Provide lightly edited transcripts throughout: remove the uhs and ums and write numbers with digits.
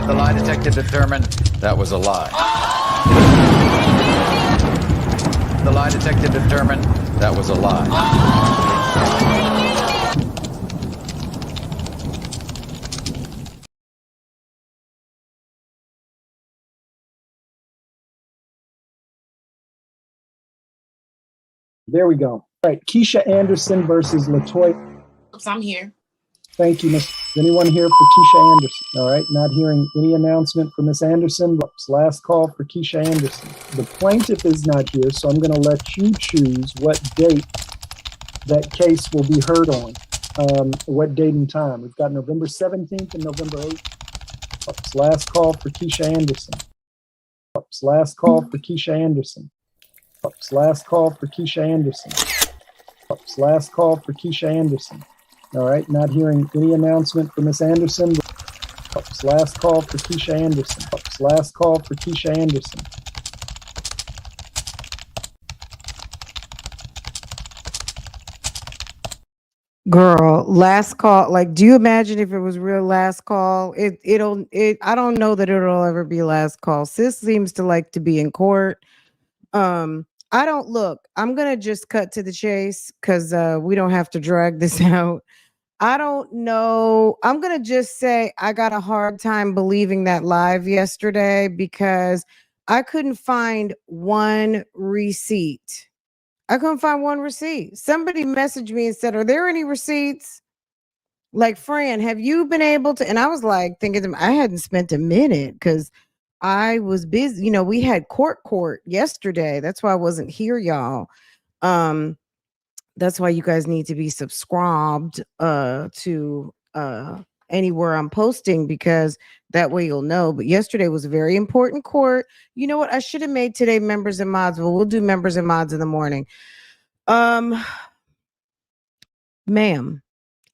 The lie detector determined that was a lie. The lie detector determined that was a lie. There we go. All right, Keisha Anderson versus LaToya. I'm here. Thank you, Miss. Is anyone here for Keisha Anderson? All right, not hearing any announcement for Miss Anderson. Last call for Keisha Anderson. The plaintiff is not here, so I'm going to let you choose what date that case will be heard on. What date and time? We've got November 17th and November 8th. Last call for Keisha Anderson. Last call for Keisha Anderson. Last call for Keisha Anderson. Last call for Keisha Anderson. All right, not hearing any announcement for Miss Anderson. Last call for Keisha Anderson. Last call for Keisha Anderson. Girl, last call. Like, do you imagine if it was real last call? I don't know that it'll ever be last call. Sis seems to like to be in court. I don't look. I'm gonna just cut to the chase because we don't have to drag this out. I don't know. I'm gonna just say I got a hard time believing that live yesterday because I couldn't find one receipt. I couldn't find one receipt. Somebody messaged me and said, "Are there any receipts?" Like, Fran, have you been able to? And I was like, thinking I hadn't spent a minute because I was busy. You know, we had court yesterday. That's why I wasn't here, y'all. That's why you guys need to be subscribed to anywhere I'm posting because that way you'll know. But yesterday was a very important court. You know what? I should have made today members and mods, but we'll do members and mods in the morning. Ma'am,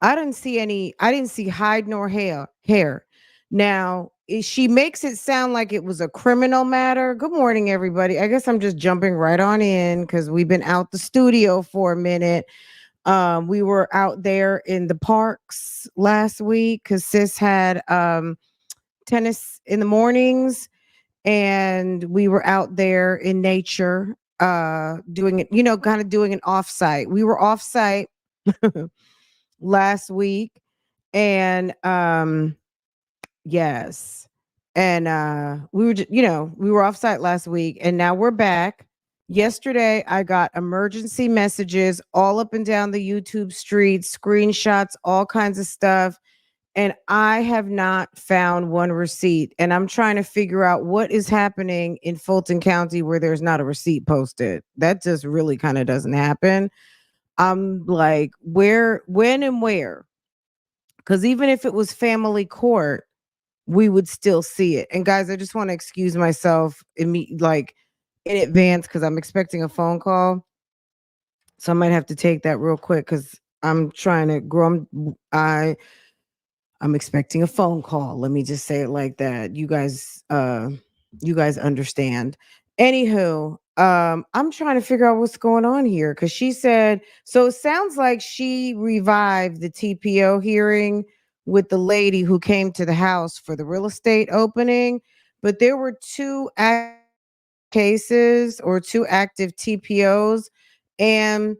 I didn't see hide nor hair. Now, she makes it sound like it was a criminal matter. Good morning, everybody. I guess I'm just jumping right on in because we've been out the studio for a minute. We were out there in the parks last week because sis had tennis in the mornings, and we were out there in nature doing it, kind of doing an offsite. We were offsite last week, and yes, and we were just, we were offsite last week, and now we're back. Yesterday I got emergency messages all up and down the YouTube streets, screenshots, all kinds of stuff, and I have not found one receipt, and I'm trying to figure out what is happening in Fulton County where there's not a receipt posted. That just really kind of doesn't happen. I'm like, where, when, and where? Because even if it was family court, we would still see it. And guys, I just want to excuse myself in advance because I'm expecting a phone call. So I might have to take that real quick because I'm trying to grow. I'm expecting a phone call. Let me just say it like that. You guys understand. Anywho, I'm trying to figure out what's going on here because she said, so it sounds like she revived the TPO hearing with the lady who came to the house for the real estate opening, but there were two cases or two active TPOs, and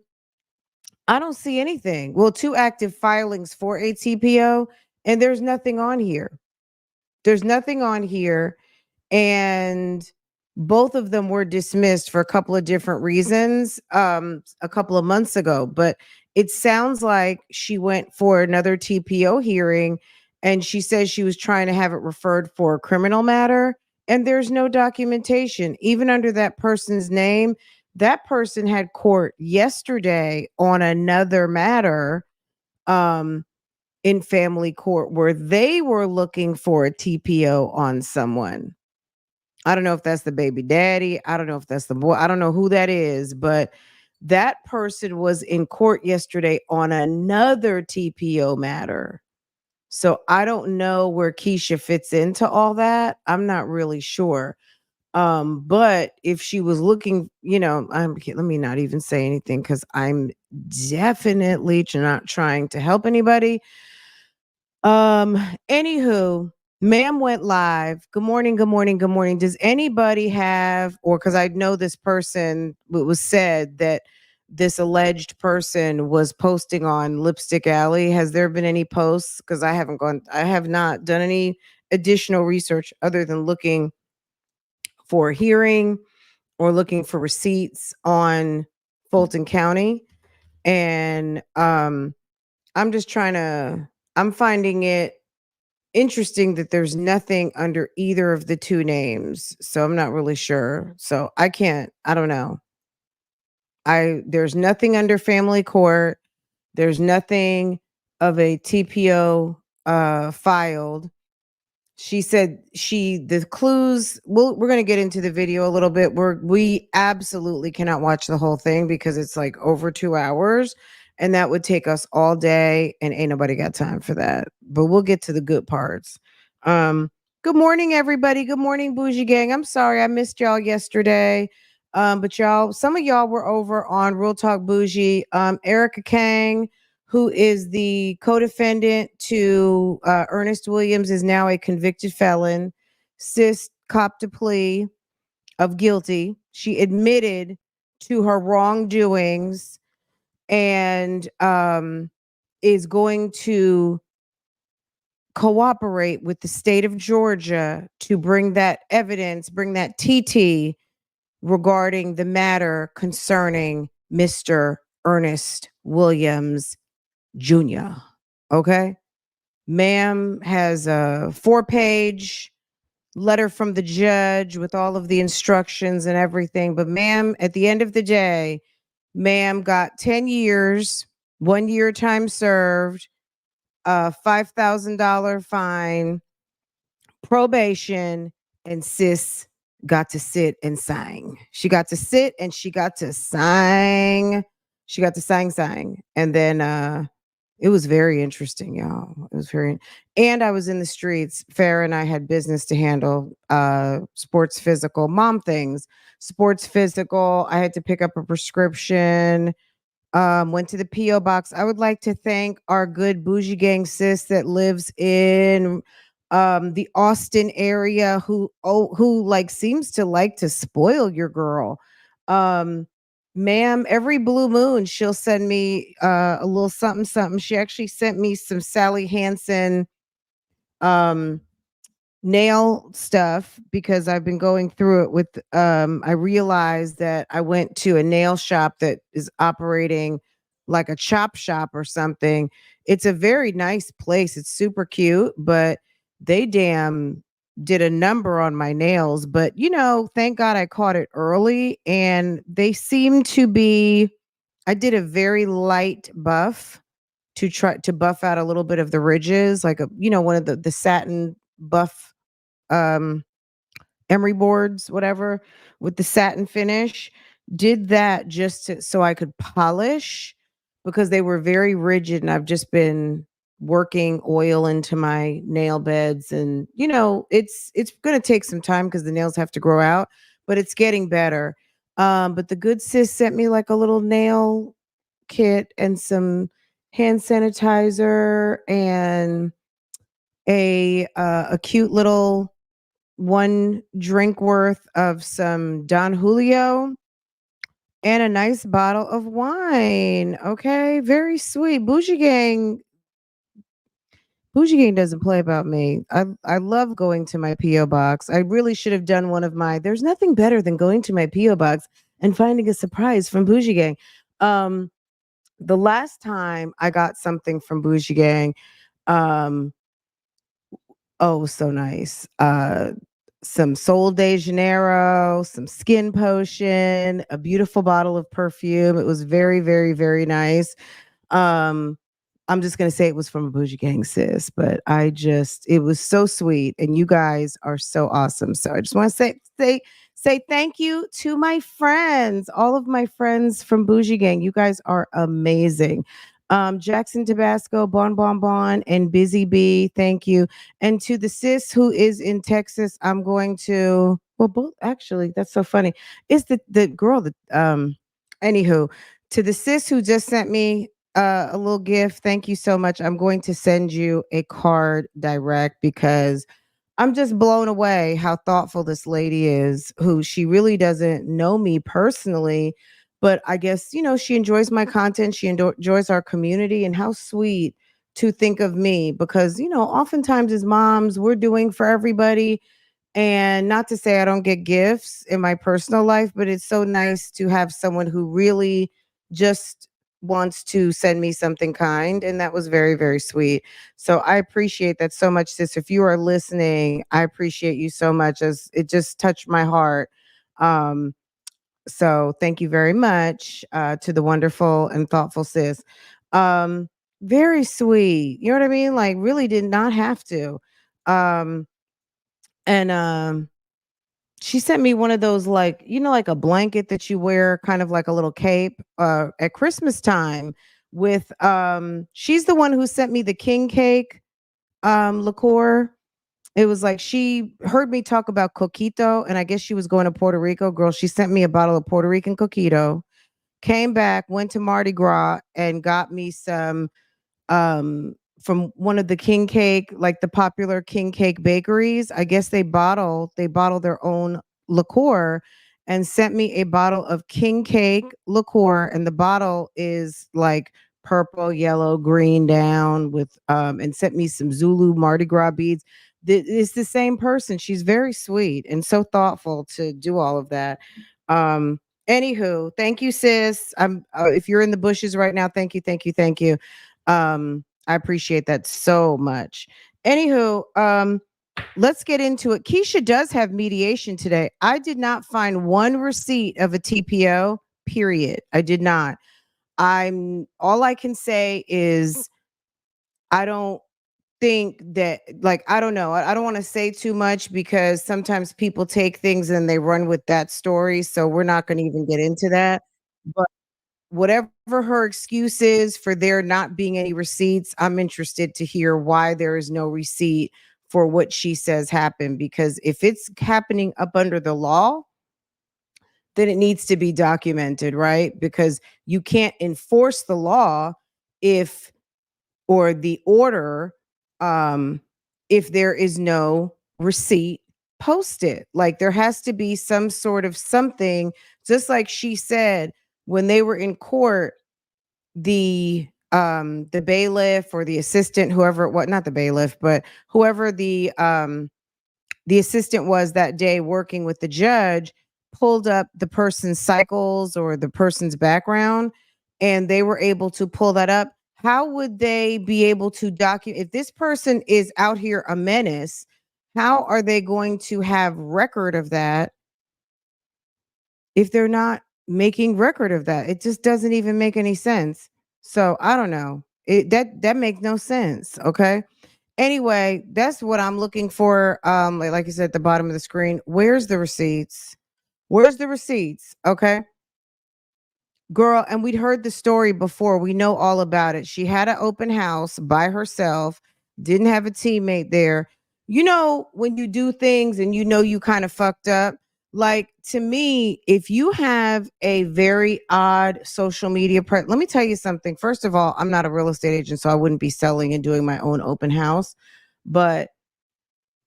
I don't see anything. Well, two active filings for a TPO, and there's nothing on here. There's nothing on here. And both of them were dismissed for a couple of different reasons a couple of months ago. But it sounds like she went for another TPO hearing, and she says she was trying to have it referred for a criminal matter. And there's no documentation, even under that person's name. That person had court yesterday on another matter in family court where they were looking for a TPO on someone. I don't know if that's the baby daddy. I don't know if that's the boy. I don't know who that is, but that person was in court yesterday on another TPO matter. So I don't know where Keisha fits into all that. I'm not really sure. But if she was looking, let me not even say anything because I'm definitely not trying to help anybody. Anywho, Ma'am went live. Good morning, good morning, good morning. Does anybody have, or because I know this person, it was said that this alleged person was posting on Lipstick Alley. Has there been any posts? Because I have not done any additional research other than looking for a hearing or looking for receipts on Fulton County. And I'm just trying to, I'm finding it interesting that there's nothing under either of the two names. So I'm not really sure. So I don't know. There's nothing under family court. There's nothing of a TPO filed. She said the clues, we're going to get into the video a little bit. We absolutely cannot watch the whole thing because it's like over 2 hours and that would take us all day and ain't nobody got time for that. But we'll get to the good parts. Good morning, everybody. Good morning, Bougie Gang. I'm sorry I missed y'all yesterday. But y'all, some of y'all were over on Real Talk Bougie. Erica Kang, who is the co-defendant to Ernest Williams, is now a convicted felon. Sis copped a plea of guilty. She admitted to her wrongdoings and is going to cooperate with the state of Georgia to bring that evidence, bring that TT regarding the matter concerning Mr. Ernest Williams Jr. Okay. Ma'am has a 4-page letter from the judge with all of the instructions and everything. But ma'am, at the end of the day, ma'am got 10 years, 1 year time served, a $5,000 fine, probation, and sis got to sit and sang. She got to sit and she got to sang. She got to sang. And then it was very interesting, y'all. It was and I was in the streets. Farrah and I had business to handle, sports physical, mom things, sports physical. I had to pick up a prescription. Went to the P.O. box. I would like to thank our good bougie gang sis that lives in the Austin area who like seems to like to spoil your girl. Ma'am, every blue moon she'll send me a little something something. She actually sent me some Sally Hansen um nail stuff because I've been going through it with I realized that I went to a nail shop that is operating like a chop shop or something. It's a very nice place. It's super cute, but they damn did a number on my nails. But thank God I caught it early and they seem to be, I did a very light buff to try to buff out a little bit of the ridges, like one of the satin buff um emery boards, whatever, with the satin finish. Did that so I could polish because they were very rigid and I've just been working oil into my nail beds and it's going to take some time because the nails have to grow out, but it's getting better. But the good sis sent me like a little nail kit and some hand sanitizer and a cute little 1 drink worth of some Don Julio and a nice bottle of wine. Okay, very sweet. Bougie Gang doesn't play about me. I love going to my P.O. box. I really should have done one of my, there's nothing better than going to my P.O. box and finding a surprise from Bougie Gang. The last time I got something from Bougie Gang, um, oh, so nice. Some Sol de Janeiro, some skin potion, a beautiful bottle of perfume. It was very, very, very nice. Um, I'm just gonna say it was from a bougie gang sis, but it was so sweet, and you guys are so awesome. So I just want to say thank you to my friends, all of my friends from Bougie Gang. You guys are amazing. Jackson Tabasco, Bon Bon Bon, and Busy Bee, thank you. And to the sis who is in Texas, I'm going to, well, both actually, that's so funny. It's the girl that anywho, to the sis who just sent me a little gift, thank you so much. I'm going to send you a card direct because I'm just blown away how thoughtful this lady is, who she really doesn't know me personally, but I guess, she enjoys my content. She enjoys our community, and how sweet to think of me because, oftentimes as moms, we're doing for everybody. And not to say I don't get gifts in my personal life, but it's so nice to have someone who really just wants to send me something kind. And that was very, very sweet. So I appreciate that so much, sis. If you are listening, I appreciate you so much, as it just touched my heart. Um, so thank you very much to the wonderful and thoughtful sis. Um, Very sweet. You know what I mean? Like, really did not have to. Um, and she sent me one of those, like, like a blanket that you wear, kind of like a little cape, at Christmas time with she's the one who sent me the king cake liqueur. It was like she heard me talk about coquito, and I guess she was going to Puerto Rico. Girl, she sent me a bottle of Puerto Rican coquito, came back, went to Mardi Gras and got me some from one of the king cake, like the popular king cake bakeries. I guess they bottle their own liqueur, and sent me a bottle of king cake liqueur, and the bottle is like purple, yellow, green down with and sent me some Zulu Mardi Gras beads. It's the same person. She's very sweet and so thoughtful to do all of that. um Anywho, thank you, sis. I'm If you're in the bushes right now, thank you, thank you, thank you. I appreciate that so much. Anywho, let's get into it. Keisha does have mediation today. I did not find one receipt of a TPO, period. I did not. I'm All I can say is I don't think that, like, I don't know. I don't want to say too much because sometimes people take things and they run with that story. So we're not going to even get into that. But whatever her excuse is for there not being any receipts, I'm interested to hear why there is no receipt for what she says happened. Because if it's happening up under the law, then it needs to be documented, right? Because you can't enforce the law if or the order if there is no receipt posted. Like, there has to be some sort of something, just like she said when they were in court, the bailiff or the assistant, whoever it was, not the bailiff, but whoever the assistant was that day working with the judge, pulled up the person's cycles or the person's background, and they were able to pull that up. How would they be able to document if this person is out here a menace? How are they going to have record of that if they're not making record of that? It just doesn't even make any sense. So I don't know. That makes no sense. Okay. Anyway, that's what I'm looking for. Like I said, at the bottom of the screen. Where's the receipts? Where's the receipts? Okay. Girl, and we'd heard the story before. We know all about it. She had an open house by herself, didn't have a teammate there. When you do things and you kind of fucked up, like, to me, if you have a very odd social media let me tell you something. First of all, I'm not a real estate agent, so I wouldn't be selling and doing my own open house. But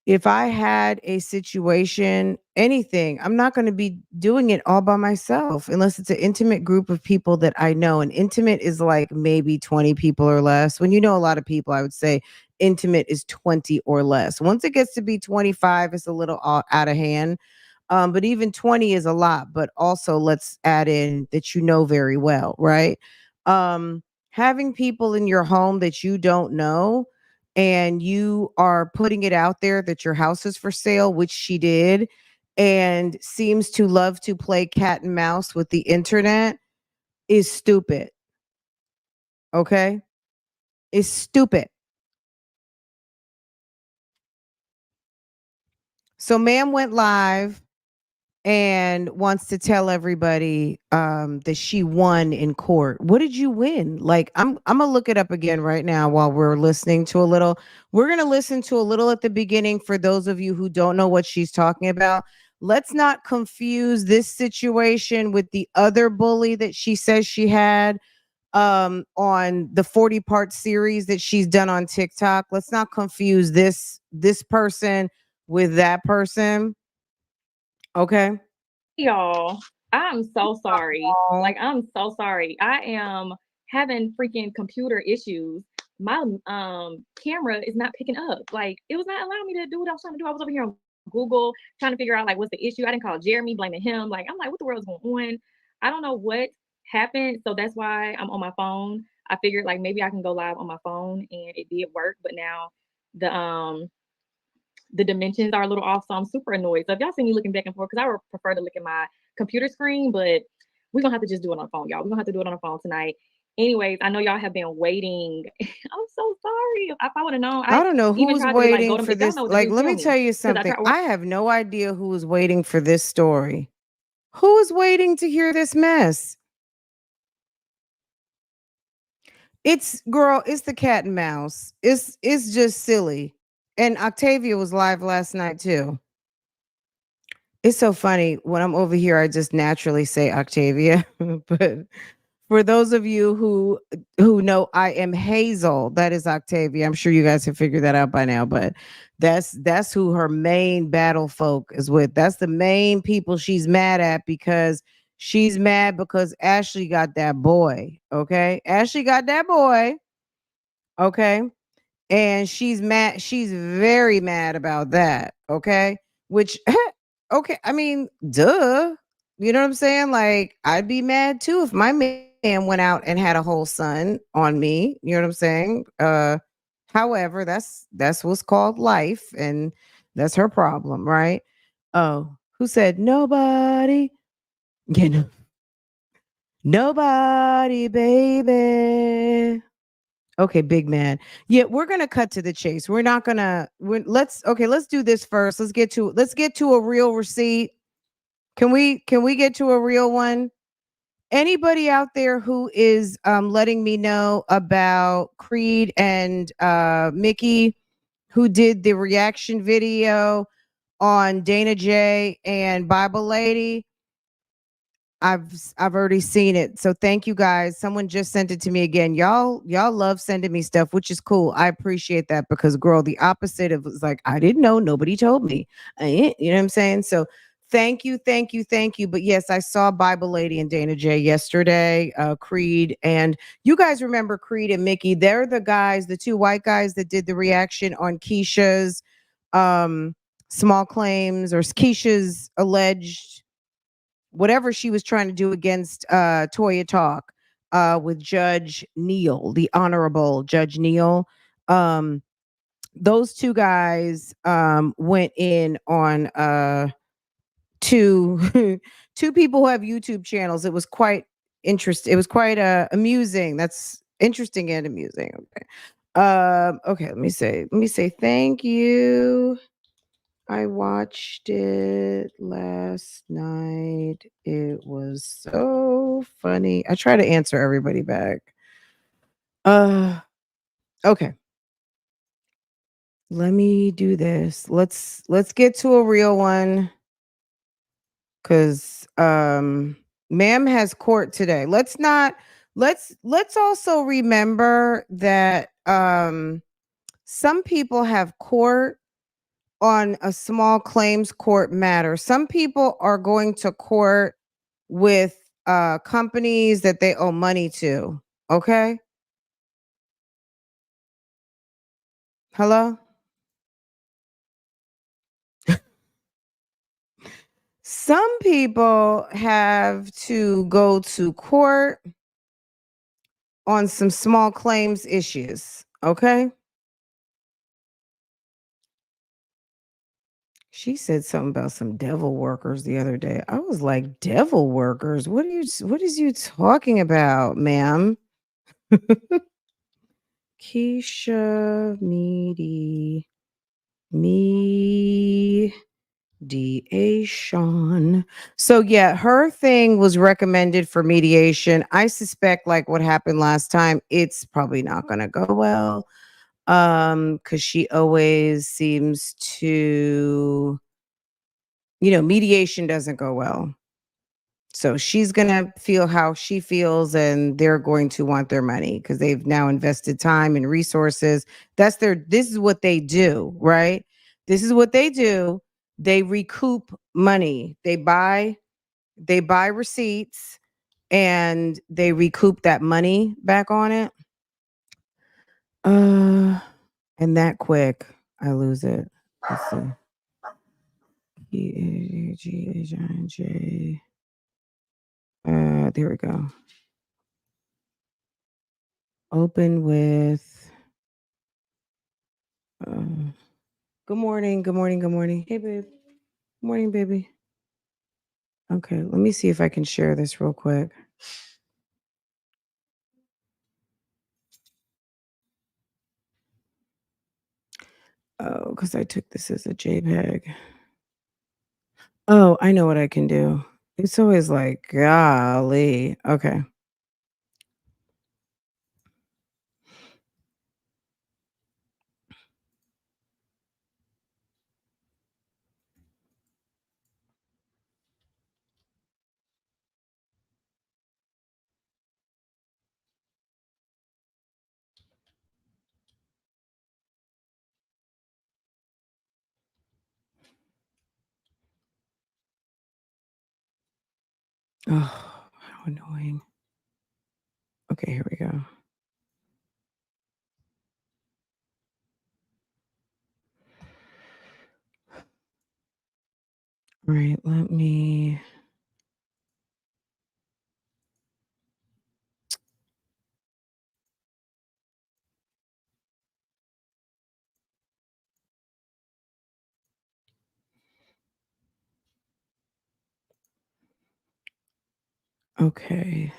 if I had a situation, anything, I'm not going to be doing it all by myself unless it's an intimate group of people that I know. And intimate is like maybe 20 people or less. When you know a lot of people, I would say intimate is 20 or less. Once it gets to be 25, it's a little out of hand. But even 20 is a lot. But also, let's add in that very well, right? Having people in your home that you don't know, and you are putting it out there that your house is for sale, which she did, and seems to love to play cat and mouse with the internet, is stupid. Okay? Is stupid. So, ma'am went live and wants to tell everybody that she won in court. What did you win? Like, I'm gonna look it up again right now while we're listening to a little. We're gonna listen to a little at the beginning for those of you who don't know what she's talking about. Let's not confuse this situation with the other bully that she says she had on the 40-part series that she's done on TikTok. Let's not confuse this person with that person. Okay. Y'all, I'm so sorry. Oh, Like, I'm so sorry. I am having freaking computer issues. My camera is not picking up. Like, it was not allowing me to do what I was trying to do. I was over here on Google trying to figure out like what's the issue. I didn't call Jeremy, blaming him. Like, I'm like, what the world is going on? I don't know what happened. So that's why I'm on my phone. I figured like maybe I can go live on my phone, and it did work, but now the dimensions are a little off, so I'm super annoyed. So if y'all see me looking back and forth, because I would prefer to look at my computer screen, but we're gonna have to just do it on the phone, y'all. We're gonna have to do it on the phone tonight. Anyways, I know y'all have been waiting. I'm so sorry. If I would have known, I I don't know even who's tried to like go waiting to for if y'all this. know what to Like, do, let tell me me. tell you Because I something. tried I have no idea who is waiting for this story. Who is waiting to hear this mess? It's girl, it's the cat and mouse. It's just silly. And Octavia was live last night too. It's so funny when I'm over here, I just naturally say Octavia. But for those of you who know I am Hazel, that is Octavia. I'm sure you guys have figured that out by now, but that's who her main battle folk is with. That's the main people she's mad at because she's mad because Ashley got that boy. Okay. Ashley got that boy. Okay. And she's very mad about that. Okay. Which okay, I mean, duh. You know what I'm saying? Like, I'd be mad too if my man went out and had a whole son on me. You know what I'm saying? However, that's what's called life, and that's her problem, right? Oh, who said nobody? You know, nobody, baby. Okay, big man. Yeah, we're gonna cut to the chase. We're not gonna. Let's do this first. Let's get to a real receipt. Can we get to a real one? Anybody out there who is letting me know about Creed and Mickey, who did the reaction video on Dana J and Bible Lady? I've already seen it. So thank you guys. Someone just sent it to me again. Y'all love sending me stuff, which is cool. I appreciate that because girl, the opposite of was like I didn't know, nobody told me. You know what I'm saying? So thank you, thank you, thank you. But yes, I saw Bible Lady and Dana J yesterday, Creed, and you guys remember Creed and Mickey. They're the guys, the two white guys that did the reaction on Keisha's um small claims or Keisha's alleged whatever she was trying to do against Toya Talk with Judge Neal, the Honorable Judge Neal. Um, those two guys went in on two two people who have YouTube channels. It was quite interesting. It was quite amusing. That's interesting and amusing. Okay. Okay, let me say thank you. I watched it last night. It was so funny. I try to answer everybody back. Uh okay. Let me do this. Let's get to a real one cuz ma'am has court today. Let's also remember that some people have court on a small claims court matter. Some people are going to court with companies that they owe money to. Okay? Hello? Some people have to go to court on some small claims issues. Okay? She said something about some devil workers the other day. I was like, devil workers? What is you talking about, ma'am? Keisha mediation. So yeah, her thing was recommended for mediation. I suspect like what happened last time, it's probably not gonna go well. Because she always seems to, mediation doesn't go well. So she's going to feel how she feels and they're going to want their money because they've now invested time and resources. This is what they do, right? This is what they do. They recoup money. They buy receipts and they recoup that money back on it. And that quick, I lose it. Let's see. E-A-G-H-I-J. There we go. Open with good morning, good morning, good morning. Hey babe. Good morning, baby. Okay, let me see if I can share this real quick. Oh, because I took this as a JPEG. Oh, I know what I can do. It's always like, golly. Okay. Oh, how annoying. Okay, here we go. All right, let me. Okay.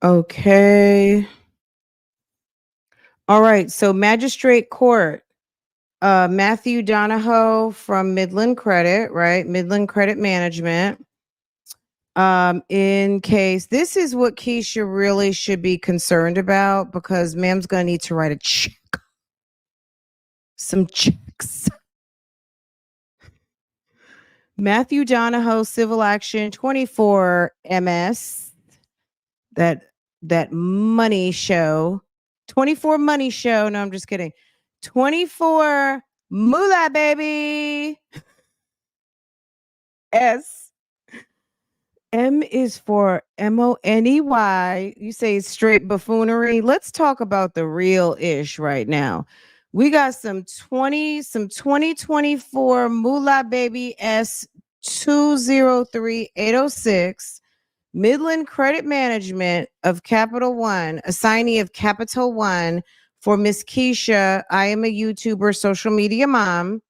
Okay. All right. So Magistrate Court, Matthew Donahoe from Midland Credit, right? Midland Credit Management. In case this is what Keisha really should be concerned about, because ma'am's gonna need to write a check. Some checks. Matthew Donahoe, Civil Action 24 MS. That money show. 24 money show. No, I'm just kidding. 24 moolah, baby. S. M is for MONEY. You say straight buffoonery. Let's talk about the real ish right now. We got some 2024 moolah baby S 203806. Midland Credit Management of Capital One, assignee of Capital One for Miss Keisha. I am a YouTuber, social media mom.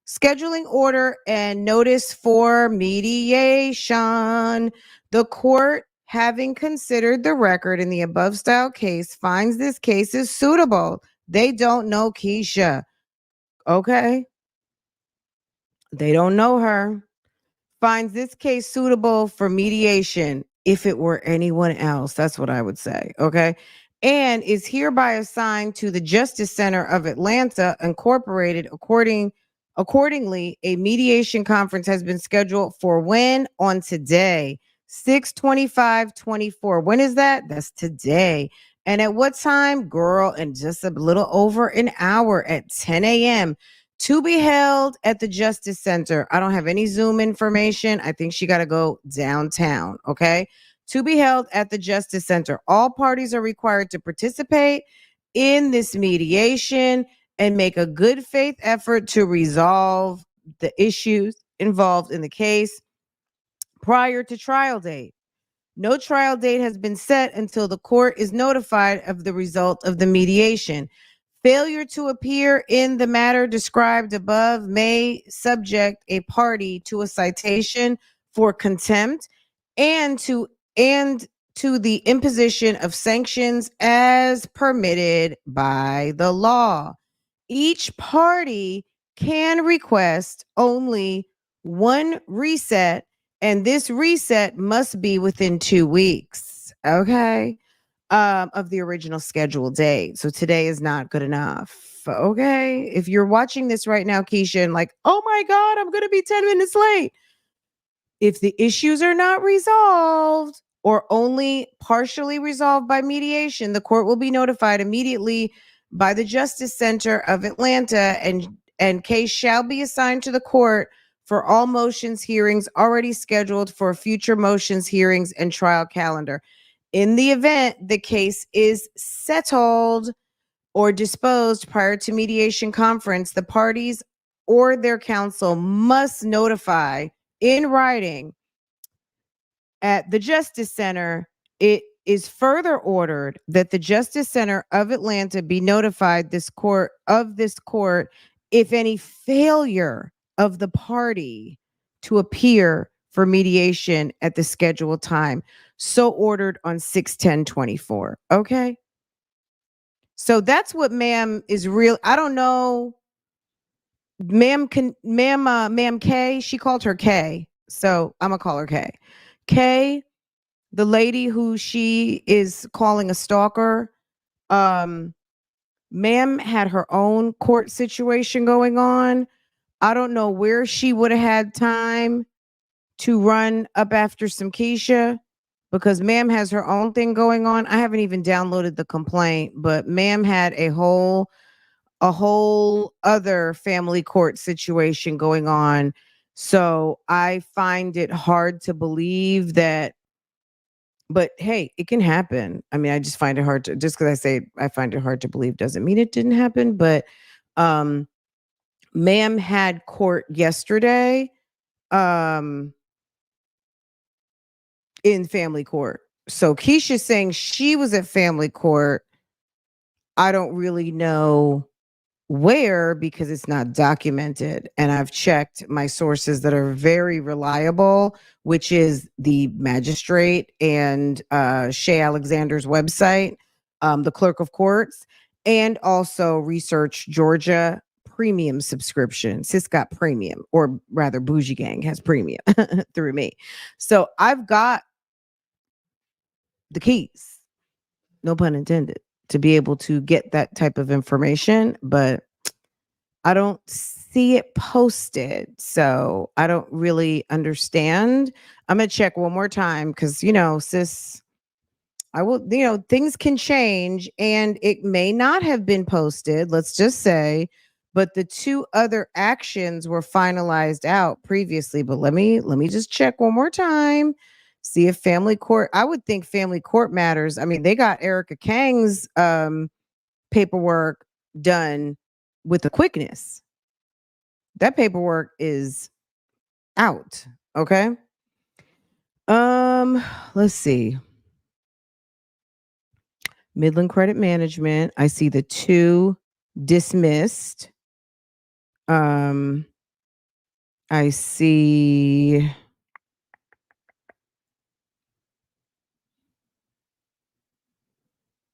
Scheduling order and notice for mediation. The court, having considered the record in the above style case, finds this case is suitable. They don't know Keisha. Okay. They don't know her. Finds this case suitable for mediation if it were anyone else. That's what I would say. Okay. And is hereby assigned to the Justice Center of Atlanta, Incorporated. Accordingly, a mediation conference has been scheduled for when? On today, 6/25/24. When is that? That's today. And at what time? Girl, in just a little over an hour at 10 a.m. to be held at the Justice Center. I don't have any Zoom information. I think she got to go downtown. Okay. To be held at the Justice Center. All parties are required to participate in this mediation and make a good faith effort to resolve the issues involved in the case prior to trial date. No trial date has been set until the court is notified of the result of the mediation. Failure to appear in the matter described above may subject a party to a citation for contempt and to the imposition of sanctions as permitted by the law. Each party can request only one reset, and this reset must be within 2 weeks. Okay. Of the original scheduled date. So today is not good enough. Okay. If you're watching this right now, Keisha, and like, oh my God, I'm going to be 10 minutes late. If the issues are not resolved or only partially resolved by mediation, the court will be notified immediately by the Justice Center of Atlanta, and case shall be assigned to the court for all motions hearings already scheduled for future motions hearings and trial calendar. In the event the case is settled or disposed prior to mediation conference, the parties or their counsel must notify in writing at the Justice Center. It is further ordered that the Justice Center of Atlanta be notified this court if any failure of the party to appear for mediation at the scheduled time. So ordered on 6/10/24. Okay. So that's what ma'am is real. I don't know. Ma'am K, she called her K. So I'm gonna call her K. K, the lady who she is calling a stalker, ma'am had her own court situation going on. I don't know where she would have had time to run up after some Keisha, because ma'am has her own thing going on. I haven't even downloaded the complaint, but ma'am had a whole other family court situation going on. So I find it hard to believe that, but hey, it can happen. I mean, I just find it hard to, just because I say I find it hard to believe doesn't mean it didn't happen. But ma'am had court yesterday in family court. So Keisha's saying she was at family court. I don't really know where, because it's not documented. And I've checked my sources that are very reliable, which is the magistrate and Shay Alexander's website, the clerk of courts, and also Research Georgia premium subscription. Sis got premium, or rather Bougie Gang has premium through me. So I've got the keys, no pun intended, to be able to get that type of information, but I don't see it posted. So I don't really understand. I'm going to check one more time because, sis, I will, things can change and it may not have been posted, let's just say, but the two other actions were finalized out previously. But let me just check one more time. See if family court, I would think family court matters. I mean, they got Erica Kang's paperwork done with the quickness. That paperwork is out. Okay. Let's see. Midland Credit Management. I see the 2 dismissed. I see.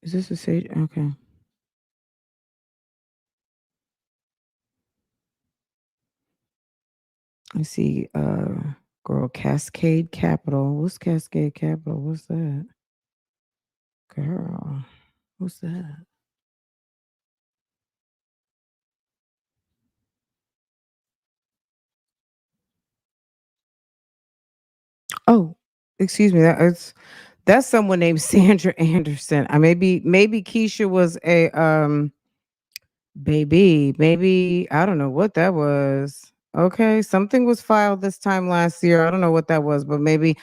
Is this a sage? Okay. I see girl, Cascade Capital. What's Cascade Capital? What's that? Girl, what's that? Oh, excuse me. That's someone named Sandra Anderson. I maybe Keisha was a baby. Maybe I don't know what that was. Okay, something was filed this time last year. I don't know what that was, but maybe,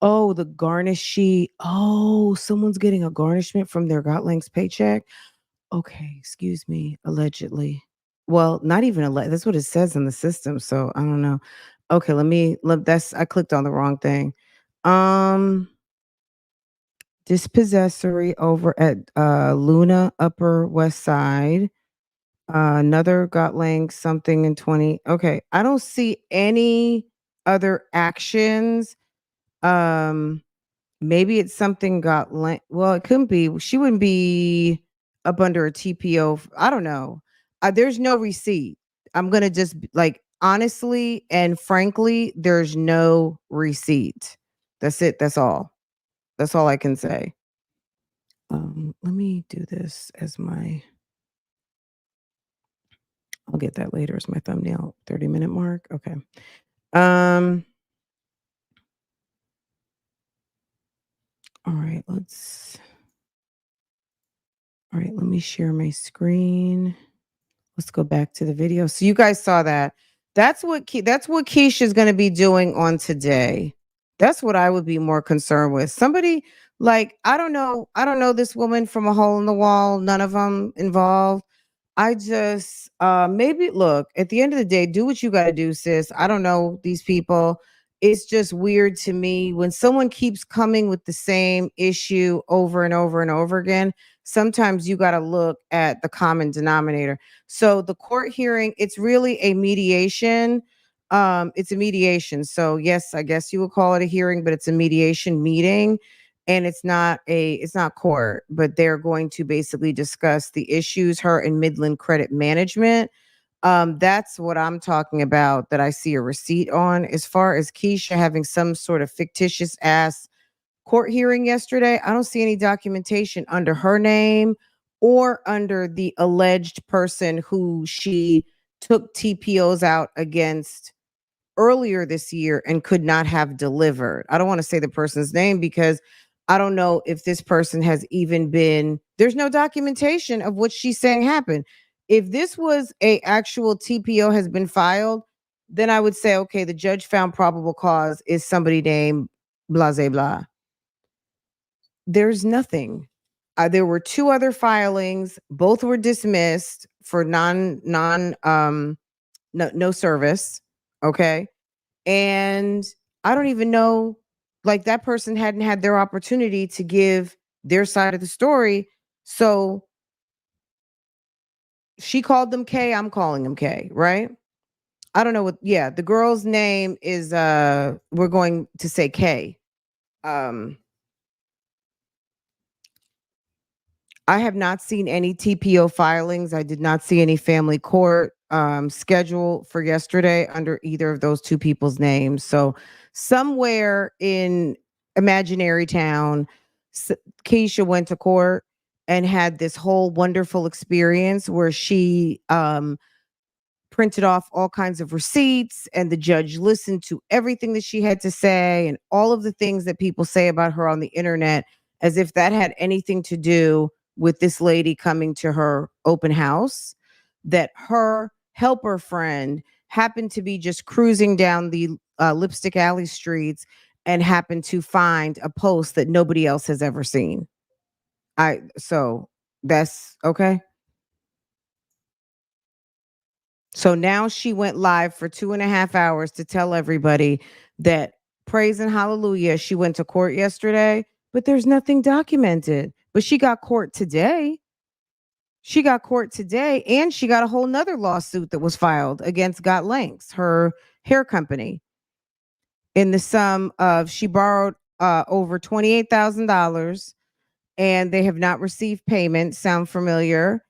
oh, the garnish sheet. Oh, someone's getting a garnishment from their Gotlinks paycheck. Okay, excuse me, allegedly. Well, not even that's what it says in the system, so I don't know. Okay, I clicked on the wrong thing. Dispossessory over at Luna Upper West Side. Another got links something in 20. Okay, I don't see any other actions. Maybe it's something got linked. Well, it couldn't be. She wouldn't be up under a TPO. I don't know. There's no receipt. I'm gonna just like, honestly and frankly, there's no receipt. That's it. That's all. That's all I can say. Let me do this as my I'll get that later as my thumbnail. 30-minute mark. Okay. All right, let me share my screen. Let's go back to the video. So you guys saw that. That's what Keisha's going to be doing on today. That's what I would be more concerned with. Somebody like I don't know this woman from a hole in the wall. None of them involved. I just maybe look at the end of the day, do what you got to do, sis. I don't know these people. It's just weird to me when someone keeps coming with the same issue over and over and over again. Sometimes you got to look at the common denominator. So the court hearing, it's really a mediation. It's a mediation. So yes, I guess you would call it a hearing, but it's a mediation meeting, and it's not court, but they're going to basically discuss the issues, her and Midland Credit Management. That's what I'm talking about, that I see a receipt on. As far as Keisha having some sort of fictitious ass court hearing yesterday, I don't see any documentation under her name or under the alleged person who she took TPOs out against earlier this year and could not have delivered. I don't want to say the person's name because I don't know if this person has even been, there's no documentation of what she's saying happened. If this was a actual TPO has been filed, then I would say, okay, the judge found probable cause is somebody named blah, blah, blah. There's nothing. There were two other filings. Both were dismissed for no service. Okay. And I don't even know, like that person hadn't had their opportunity to give their side of the story. So she called them K, I'm calling them K, right? I don't know what, yeah, the girl's name is, we're going to say K. I have not seen any TPO filings. I did not see any family court schedule for yesterday under either of those two people's names. So somewhere in imaginary town, Keisha went to court and had this whole wonderful experience where she printed off all kinds of receipts, and the judge listened to everything that she had to say and all of the things that people say about her on the internet, as if that had anything to do with this lady coming to her open house. That her helper friend happened to be just cruising down the Lipstick Alley streets and happened to find a post that nobody else has ever seen. So that's okay. So now she went live for 2.5 hours to tell everybody that praise and hallelujah. She went to court yesterday, but there's nothing documented. But she got court today. She got court today, and she got a whole nother lawsuit that was filed against Got Lanks, her hair company, in the sum of she borrowed over $28,000 and they have not received payment. Sound familiar?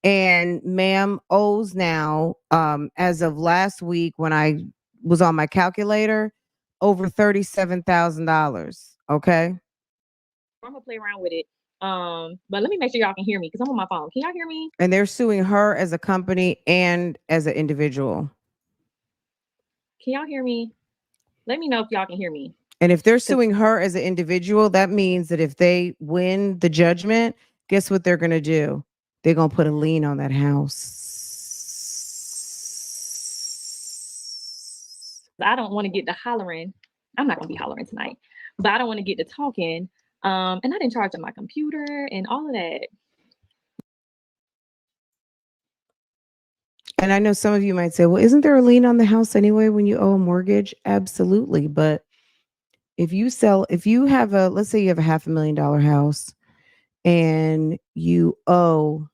And ma'am owes now, as of last week when I was on my calculator, over $37,000. Okay. I'm gonna play around with it. But let me make sure y'all can hear me because I'm on my phone. Can y'all hear me? And they're suing her as a company and as an individual. Can y'all hear me? Let me know if y'all can hear me. And if they're suing her as an individual, that means that if they win the judgment, guess what they're going to do? They're going to put a lien on that house. I don't want to get to hollering. I'm not going to be hollering tonight, but I don't want to get to talking. And I didn't charge up my computer and all of that. And I know some of you might say, well, isn't there a lien on the house anyway when you owe a mortgage? Absolutely. But if you have let's say you have a $500,000 house and you owe,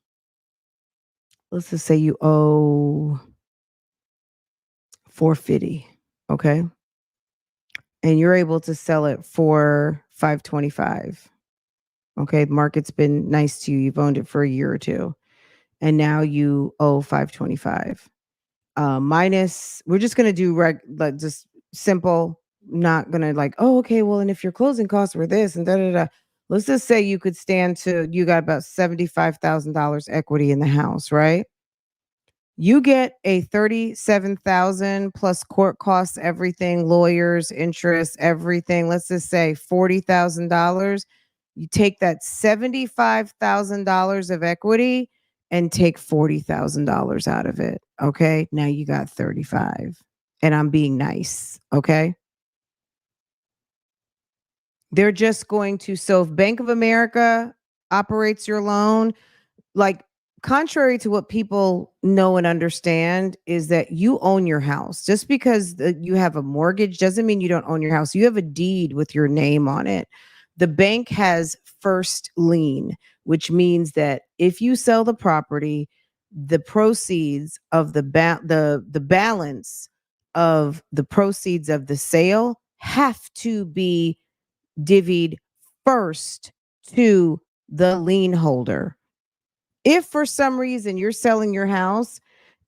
let's just say you owe $450, okay? And you're able to sell it for $525. Okay, the market's been nice to you. You've owned it for a year or two, and now you owe $525. Minus, we're just gonna do like just simple. Not gonna like, oh, okay, well, and if your closing costs were this and da da da. Let's just say you could stand to, you got about $75,000 equity in the house, right? You get a 37,000 plus court costs, everything, lawyers, interest, everything. Let's just say $40,000. You take that $75,000 of equity and take $40,000 out of it. Okay. Now you got 35. And I'm being nice. Okay. They're just going to, so if Bank of America operates your loan, like contrary to what people know and understand is that you own your house. Just because you have a mortgage doesn't mean you don't own your house. You have a deed with your name on it. The bank has first lien, which means that if you sell the property, the proceeds of the balance of the proceeds of the sale have to be divvied first to the lien holder. If for some reason you're selling your house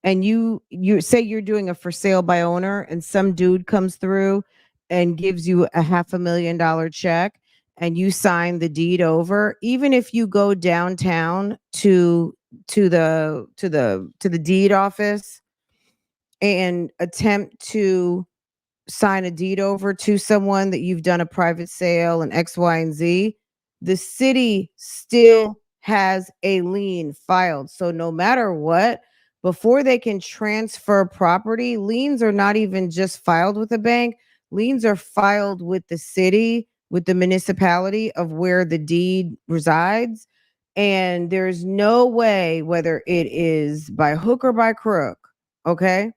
and you say you're doing a for sale by owner and some dude comes through and gives you a $500,000 check and you sign the deed over, even if you go downtown to the deed office and attempt to sign a deed over to someone that you've done a private sale and X, Y, and Z, the city still has a lien filed. So no matter what, before they can transfer property, liens are not even just filed with the bank. Liens are filed with the city, with the municipality of where the deed resides. And there's no way, whether it is by hook or by crook, okay?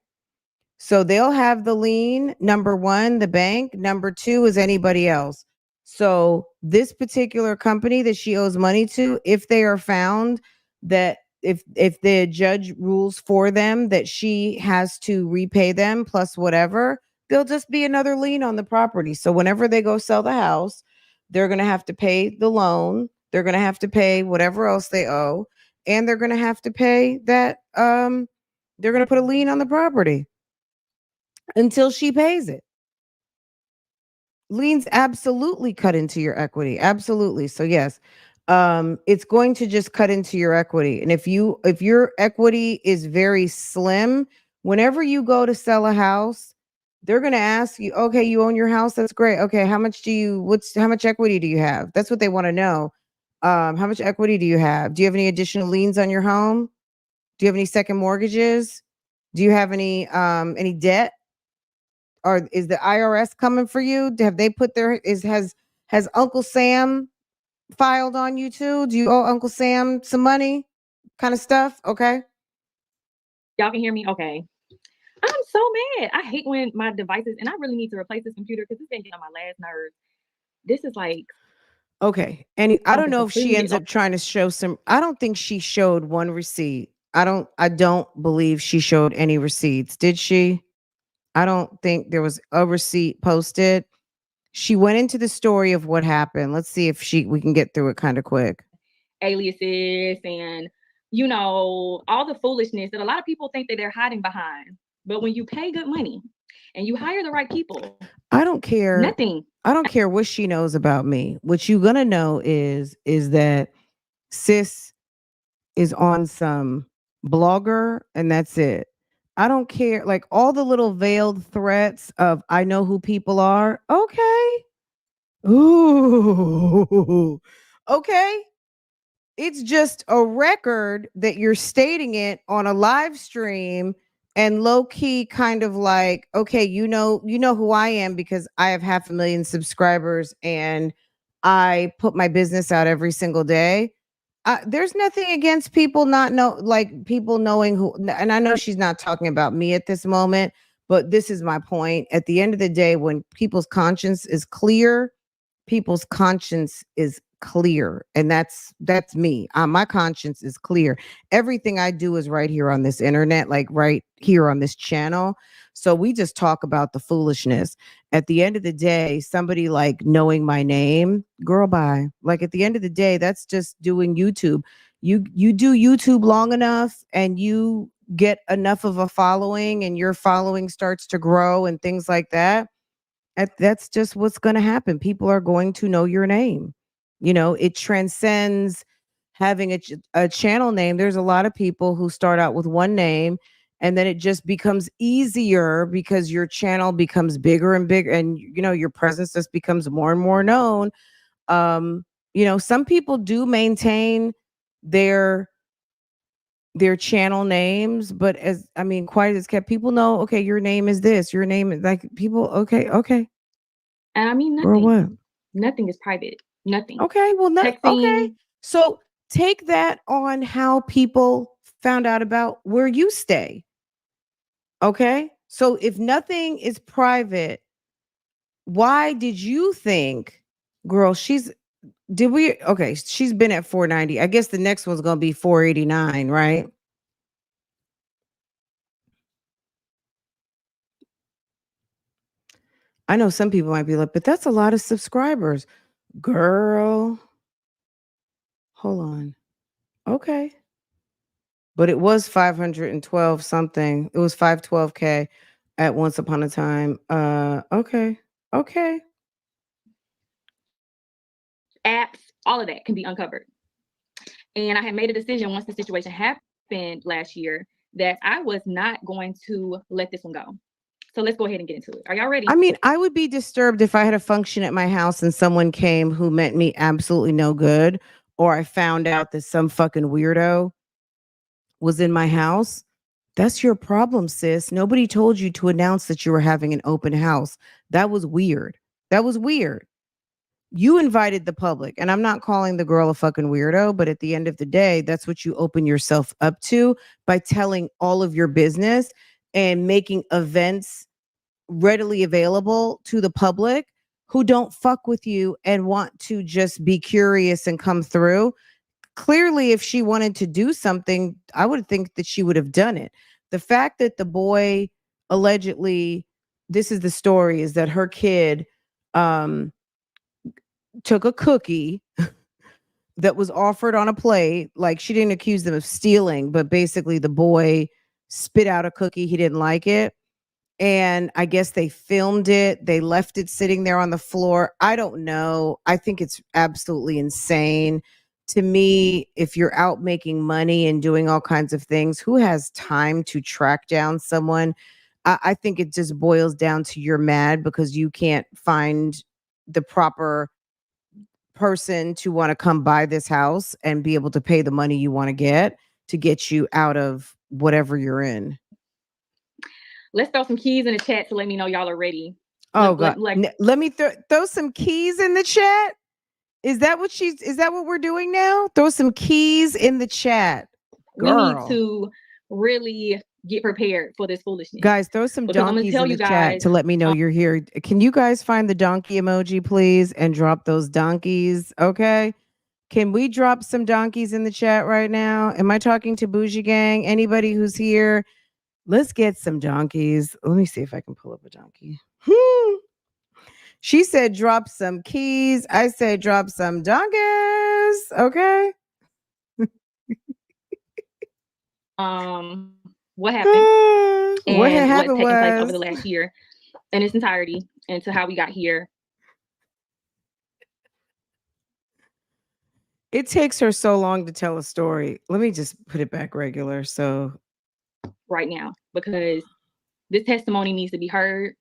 So they'll have the lien, number one, the bank, number two is anybody else. So this particular company that she owes money to, if they are found that if the judge rules for them that she has to repay them plus whatever, there'll just be another lien on the property. So whenever they go sell the house, they're going to have to pay the loan, they're going to have to pay whatever else they owe, and they're going to have to pay that they're going to put a lien on the property until she pays it. Liens absolutely cut into your equity. Absolutely. So yes, it's going to just cut into your equity. And if your equity is very slim, whenever you go to sell a house, they're going to ask you, okay, you own your house. That's great. Okay. How much equity do you have? That's what they want to know. How much equity do you have? Do you have any additional liens on your home? Do you have any second mortgages? Do you have any debt? Or is the IRS coming for you? Have they put has Uncle Sam filed on you too? Do you owe Uncle Sam some money? Kind of stuff? Okay. Y'all can hear me? Okay. I'm so mad. I hate when my devices, and I really need to replace this computer because it's been getting on my last nerve. This is like Okay. And I don't something know if she completely ends up trying to show some. I don't think she showed one receipt. I don't believe she showed any receipts. Did she? I don't think there was a receipt posted. She went into the story of what happened. Let's see if we can get through it kind of quick. aliases and all the foolishness that a lot of people think that they're hiding behind. But when you pay good money and you hire the right people, I don't care. nothing. I don't care what she knows about me. What you gonna know is that sis is on some blogger and that's it. I don't care. Like all the little veiled threats of I know who people are. Okay. Ooh. Okay. It's just a record that you're stating it on a live stream and low key kind of like, okay, you know who I am because I have 500,000 subscribers and I put my business out every single day. There's nothing against people not know, like people knowing who, and I know she's not talking about me at this moment, but this is my point. At the end of the day, when people's conscience is clear, people's conscience is clear, and that's me. My conscience is clear. Everything I do is right here on this internet, like right here on this channel. So we just talk about the foolishness. At the end of the day, somebody like knowing my name, girl, bye. Like at the end of the day, that's just doing YouTube. You do YouTube long enough and you get enough of a following and your following starts to grow and things like that. That's just what's going to happen. People are going to know your name. It transcends having a channel name. There's a lot of people who start out with one name and then it just becomes easier because your channel becomes bigger and bigger, and your presence just becomes more and more known. Some people do maintain their channel names, but quiet as kept, people know, okay, your name is this, your name is like, people, okay. And I mean, Girl, what? nothing is private. Nothing. Okay, well, okay. Texting. So take that on how people found out about where you stay. Okay. So if nothing is private, why did you think, girl, she's been at 490. I guess the next one's going to be 489, right? I know some people might be like, but that's a lot of subscribers. Girl, hold on. Okay. But it was 512 something. It was 512K at once upon a time. Okay. Apps, all of that can be uncovered. And I had made a decision once the situation happened last year that I was not going to let this one go. So let's go ahead and get into it. Are y'all ready? I mean, I would be disturbed if I had a function at my house and someone came who meant me absolutely no good, or I found out that some fucking weirdo was in my house. That's your problem, sis. Nobody told you to announce that you were having an open house. That was weird. You invited the public, and I'm not calling the girl a fucking weirdo, but at the end of the day, that's what you open yourself up to by telling all of your business and making events readily available to the public who don't fuck with you and want to just be curious and come through. Clearly, if she wanted to do something, I would think that she would have done it. The fact that the boy allegedly, this is the story, is that her kid took a cookie that was offered on a plate. Like, she didn't accuse them of stealing, but basically the boy spit out a cookie. He didn't like it. And I guess they filmed it. They left it sitting there on the floor. I don't know. I think it's absolutely insane. To me, if you're out making money and doing all kinds of things, who has time to track down someone? I think it just boils down to you're mad because you can't find the proper person to want to come buy this house and be able to pay the money you want to get you out of whatever you're in. Let's throw some keys in the chat to let me know y'all are ready. Oh God! Let me throw some keys in the chat. Is that what we're doing now? Throw some keys in the chat. Girl. We need to really get prepared for this foolishness. Guys, throw some donkeys in the chat to let me know you're here. Can you guys find the donkey emoji, please, and drop those donkeys? Okay. Can we drop some donkeys in the chat right now? Am I talking to Bougie Gang? Anybody who's here? Let's get some donkeys. Let me see if I can pull up a donkey. She said drop some keys. I said drop some donkeys. Okay. What happened? And what had happened what's taken place over the last year in its entirety, and to how we got here. It takes her so long to tell a story. Let me just put it back regular. So right now, because this testimony needs to be heard,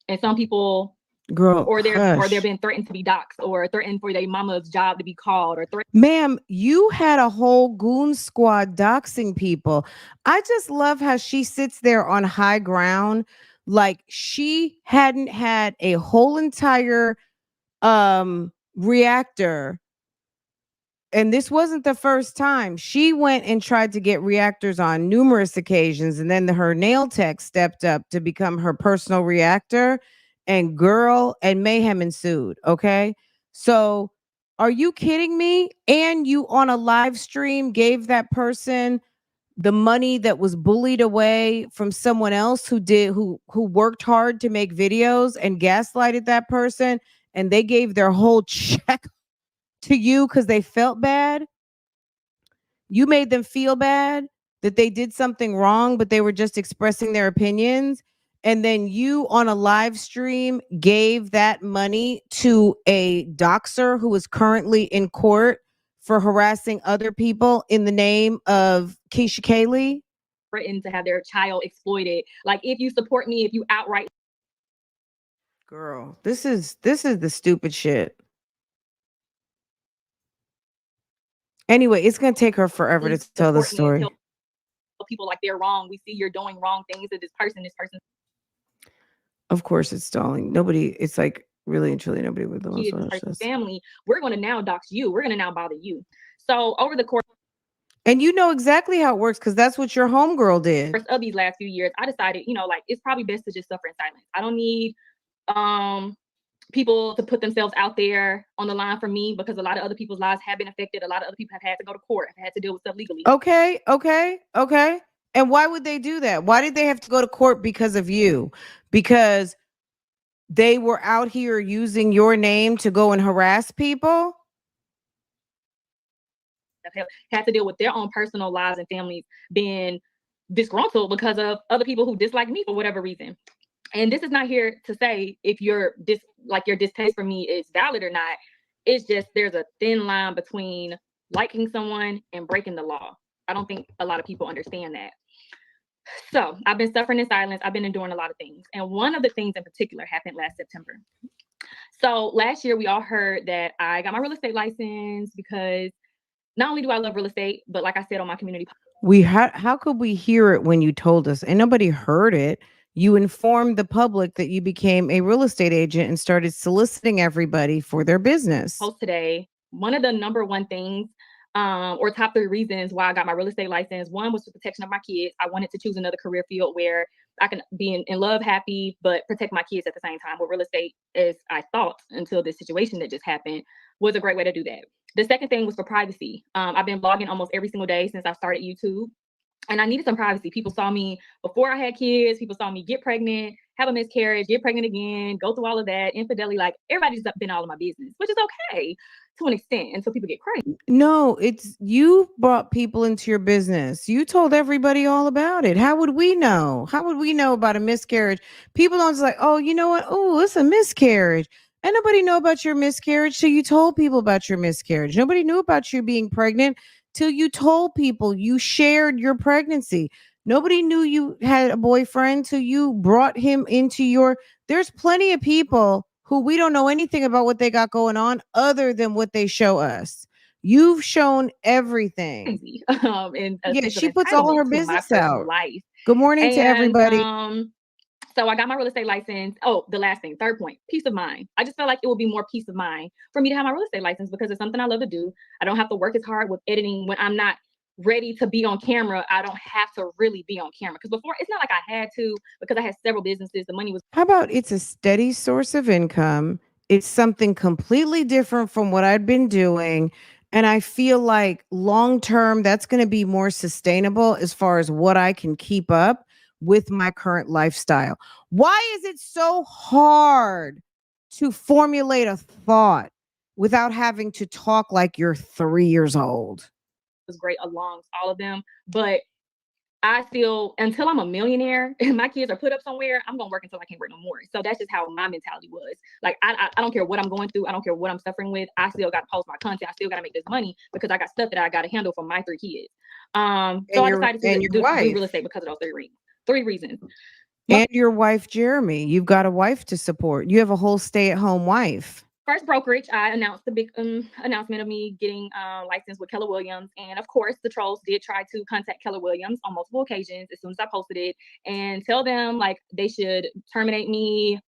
and some people, girl, or they're being threatened to be doxxed, or threatened for their mama's job to be called, or threatened. Ma'am, you had a whole goon squad doxing people. I just love how she sits there on high ground, like she hadn't had a whole entire reactor. And this wasn't the first time. She went and tried to get reactors on numerous occasions. And then her nail tech stepped up to become her personal reactor. And mayhem ensued. Okay. So are you kidding me? And you on a live stream gave that person the money that was bullied away from someone else who worked hard to make videos and gaslighted that person. And they gave their whole check to you because they felt bad. You made them feel bad that they did something wrong, but they were just expressing their opinions. And then you on a live stream gave that money to a doxer who is currently in court for harassing other people in the name of Keisha Kaylee. threaten to have their child exploited. Like, if you support me, if you outright. Girl, this is the stupid shit. Anyway, it's gonna take her forever to tell the Support me and story. tell people like they're wrong. We see you're doing wrong things to this person. Of course, it's stalling. Nobody. It's like really and truly nobody would want to Kids, this watch person's this. family. We're going to now dox you. We're going to now bother you. So over the course And you know exactly how it works because that's what your homegirl did. of these last few years, I decided, you know, like, it's probably best to just suffer in silence. I don't need people to put themselves out there on the line for me, because a lot of other people's lives have been affected. A lot of other people have had to go to court, have had to deal with stuff legally. Okay. And why would they do that? Why did they have to go to court because of you? Because they were out here using your name to go and harass people? Have had to deal with their own personal lives and families being disgruntled because of other people who dislike me for whatever reason. And this is not here to say if your distaste for me is valid or not. It's just there's a thin line between liking someone and breaking the law. I don't think a lot of people understand that. So I've been suffering in silence. I've been enduring a lot of things. And one of the things in particular happened last September. So last year, we all heard that I got my real estate license because not only do I love real estate, but like I said on my community. How could we hear it when you told us? And nobody heard it. You informed the public that you became a real estate agent and started soliciting everybody for their business. Post today, one of the number one things or top 3 reasons why I got my real estate license, one was the protection of my kids. I wanted to choose another career field where I can be in love, happy, but protect my kids at the same time. With real estate, as I thought until this situation that just happened, was a great way to do that. The second thing was for privacy. I've been blogging almost every single day since I started YouTube. And I needed some privacy. People saw me before I had kids. People saw me get pregnant, have a miscarriage, get pregnant again, go through all of that, infidelity. Like, everybody's been all of my business, which is okay to an extent until people get crazy. No, it's you brought people into your business. You told everybody all about it. How would we know? How would we know about a miscarriage? People don't just like, oh, you know what? Oh, it's a miscarriage. And nobody know about your miscarriage till you told people about your miscarriage. Nobody knew about you being pregnant till you told people you shared your pregnancy. Nobody knew you had a boyfriend till you brought him into your. There's plenty of people who we don't know anything about what they got going on other than what they show us. You've shown everything. And yeah, she puts all her business out. Life. Good morning to everybody. So I got my real estate license. Oh, the last thing, third point, peace of mind. I just felt like it would be more peace of mind for me to have my real estate license because it's something I love to do. I don't have to work as hard with editing when I'm not ready to be on camera. I don't have to really be on camera because before it's not like I had to because I had several businesses. The money was. How about it's a steady source of income? It's something completely different from what I'd been doing. And I feel like long term, that's going to be more sustainable as far as what I can keep up with my current lifestyle. Why is it so hard to formulate a thought without having to talk like you're 3 years old? Was great along all of them, but I feel until I'm a millionaire and my kids are put up somewhere, I'm gonna work until I can't work no more. So that's just how my mentality was. Like I don't care what I'm going through, I don't care what I'm suffering with. I still got to post my content. I still got to make this money because I got stuff that I got to handle for my 3 kids. So I decided to do real estate because of those 3 reasons. 3 reasons. And your wife, Jeremy, you've got a wife to support. You have a whole stay-at-home wife. First brokerage, I announced the big announcement of me getting licensed with Keller Williams. And of course, the trolls did try to contact Keller Williams on multiple occasions as soon as I posted it and tell them like they should terminate me.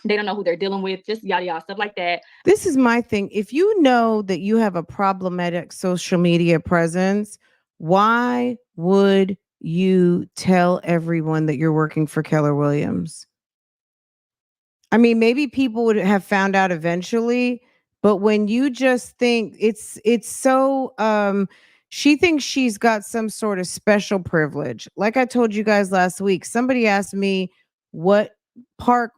They don't know who they're dealing with, just yada, yada, stuff like that. This is my thing. If you know that you have a problematic social media presence, why would you tell everyone that you're working for Keller Williams? I mean, maybe people would have found out eventually, but when you just think it's so she thinks she's got some sort of special privilege. Like I told you guys last week, somebody asked me what park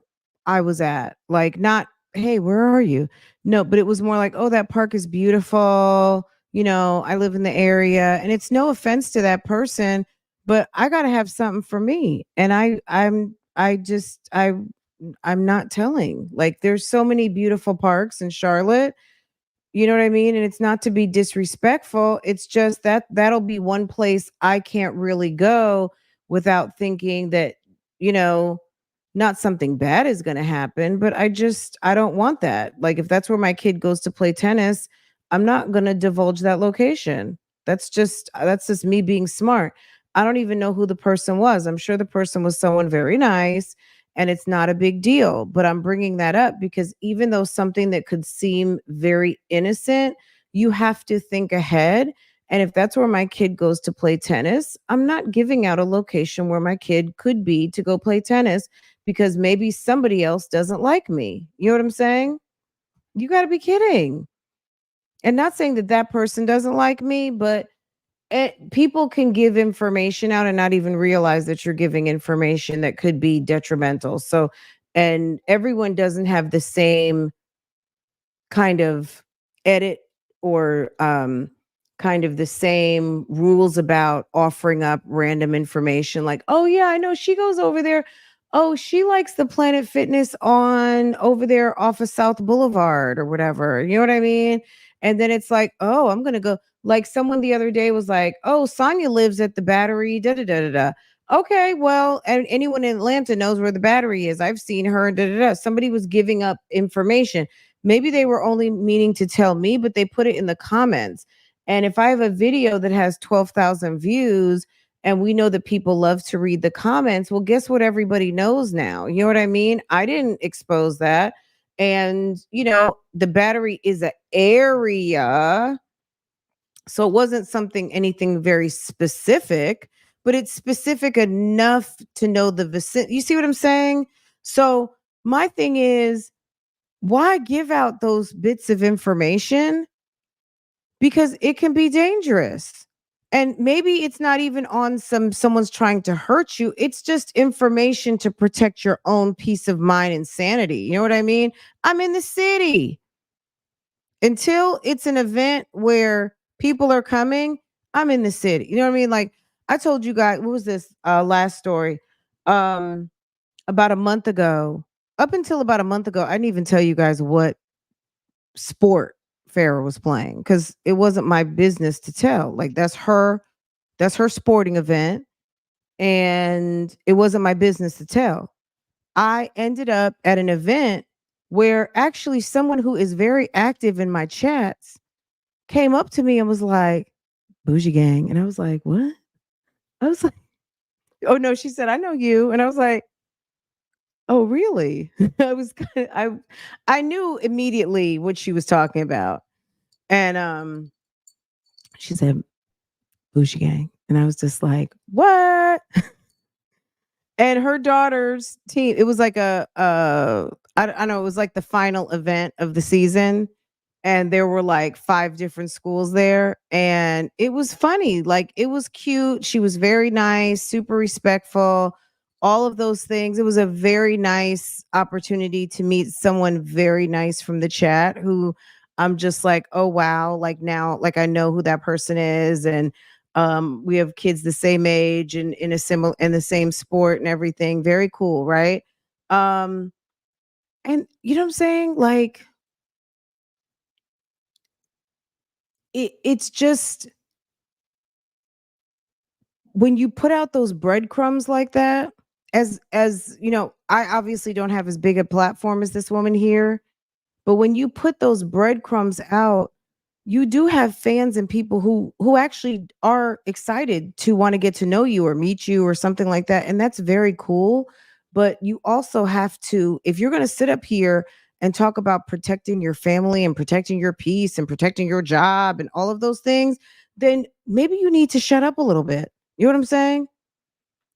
I was at. Like not, hey, where are you? No, but it was more like, oh, that park is beautiful. You know, I live in the area, and it's no offense to that person, but I got to have something for me. And I'm not telling. Like there's so many beautiful parks in Charlotte. You know what I mean? And it's not to be disrespectful. It's just that that'll be one place I can't really go without thinking that, you know, not something bad is going to happen, but I don't want that. Like if that's where my kid goes to play tennis, I'm not going to divulge that location. That's just me being smart. I don't even know who the person was. I'm sure the person was someone very nice and it's not a big deal, but I'm bringing that up because even though something that could seem very innocent, you have to think ahead. And if that's where my kid goes to play tennis, I'm not giving out a location where my kid could be to go play tennis because maybe somebody else doesn't like me. You know what I'm saying? You got to be kidding. And not saying that that person doesn't like me, but people can give information out and not even realize that you're giving information that could be detrimental. So, and everyone doesn't have the same kind of edit or kind of the same rules about offering up random information like, oh yeah, I know she goes over there. Oh, she likes the Planet Fitness on over there off of South Boulevard or whatever. You know what I mean? And then it's like, oh, I'm gonna go. Like someone the other day was like, oh, Sonia lives at the Battery. Da da da da da. Okay, well, and anyone in Atlanta knows where the Battery is. I've seen her. Da da da. Somebody was giving up information. Maybe they were only meaning to tell me, but they put it in the comments. And if I have a video that has 12,000 views and we know that people love to read the comments, well, guess what? Everybody knows now. You know what I mean? I didn't expose that. And, the Battery is an area. So it wasn't anything very specific, but it's specific enough to know the vicinity. You see what I'm saying? So my thing is, why give out those bits of information? Because it can be dangerous. And maybe it's not even on someone's trying to hurt you. It's just information to protect your own peace of mind and sanity. You know what I mean? I'm in the city. Until it's an event where people are coming, I'm in the city. You know what I mean? Like I told you guys, what was this last story? About a month ago, up until about a month ago, I didn't even tell you guys what sport Farrah was playing because it wasn't my business to tell. Like that's her sporting event, and it wasn't my business to tell. I ended up at an event where actually someone who is very active in my chats came up to me and was like, "Bougie gang," and I was like, "What?" I was like, "Oh no," she said, "I know you," and I was like, "Oh really?" I was kind of, I knew immediately what she was talking about. And she said, "Bougie gang." And I was just like, "What?" And her daughter's team, it was like I don't know, it was like the final event of the season. And there were like 5 different schools there. And it was funny. Like it was cute. She was very nice, super respectful, all of those things. It was a very nice opportunity to meet someone very nice from the chat who I'm just like, oh wow, like now, like I know who that person is. And we have kids the same age and in the same sport and everything. Very cool, right? Um, and you know what I'm saying? Like it's just when you put out those breadcrumbs like that, as I obviously don't have as big a platform as this woman here, but when you put those breadcrumbs out, you do have fans and people who actually are excited to want to get to know you or meet you or something like that, and that's very cool. But you also have to, if you're going to sit up here and talk about protecting your family and protecting your peace and protecting your job and all of those things, then maybe you need to shut up a little bit. You know what I'm saying?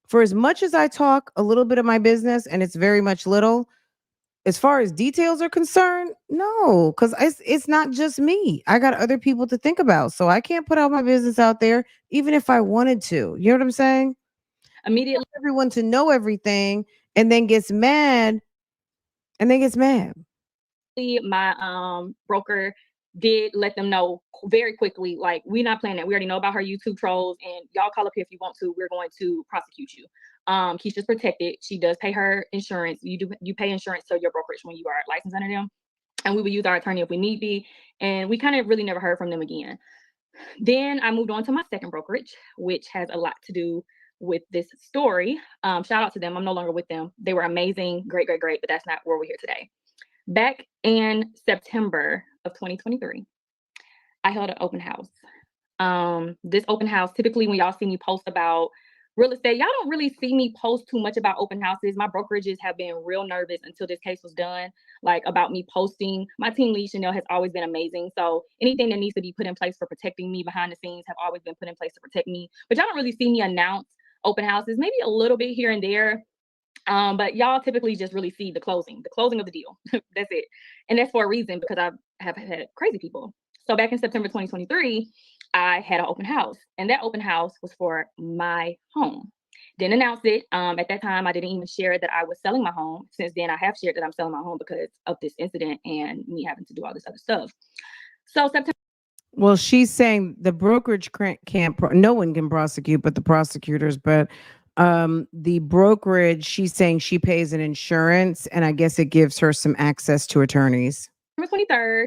For as much as I talk a little bit of my business, and it's very much little, as far as details are concerned, no, because it's not just me. I got other people to think about. So I can't put out my business out there, even if I wanted to. You know what I'm saying? Immediately, Everyone to know everything and then gets mad and then gets mad. my broker did let them know very quickly, like, we're not playing that. We already know about her YouTube trolls, and y'all call up here if you want to. We're going to prosecute you. Keisha's protected. She does pay her insurance. You pay insurance to your brokerage when you are licensed under them, and we will use our attorney if we need be. And we kind of really never heard from them again. Then I moved on to my second brokerage, which has a lot to do with this story. Shout out to them. I'm no longer with them. They were amazing, great, but that's not where we're here today. Back in September of 2023, I held an open house. This open house, typically when y'all see me post about real estate, y'all don't really see me post too much about open houses. My brokerages have been real nervous until this case was done, like about me posting. My team lead, Chanel, has always been amazing. So anything that needs to be put in place for protecting me behind the scenes have always been put in place to protect me. But y'all don't really see me announce open houses, maybe a little bit here and there. But y'all typically just really see the closing of the deal. That's it. And that's for a reason, because I have had crazy people. So back in September 2023, I had an open house, and that open house was for my home. Didn't announce it. At that time, I didn't even share that I was selling my home. Since then, I have shared that I'm selling my home because of this incident and me having to do all this other stuff. So September. Well, she's saying the brokerage no one can prosecute but the prosecutors, but the brokerage, she's saying she pays an insurance, and I guess it gives her some access to attorneys. September 23rd.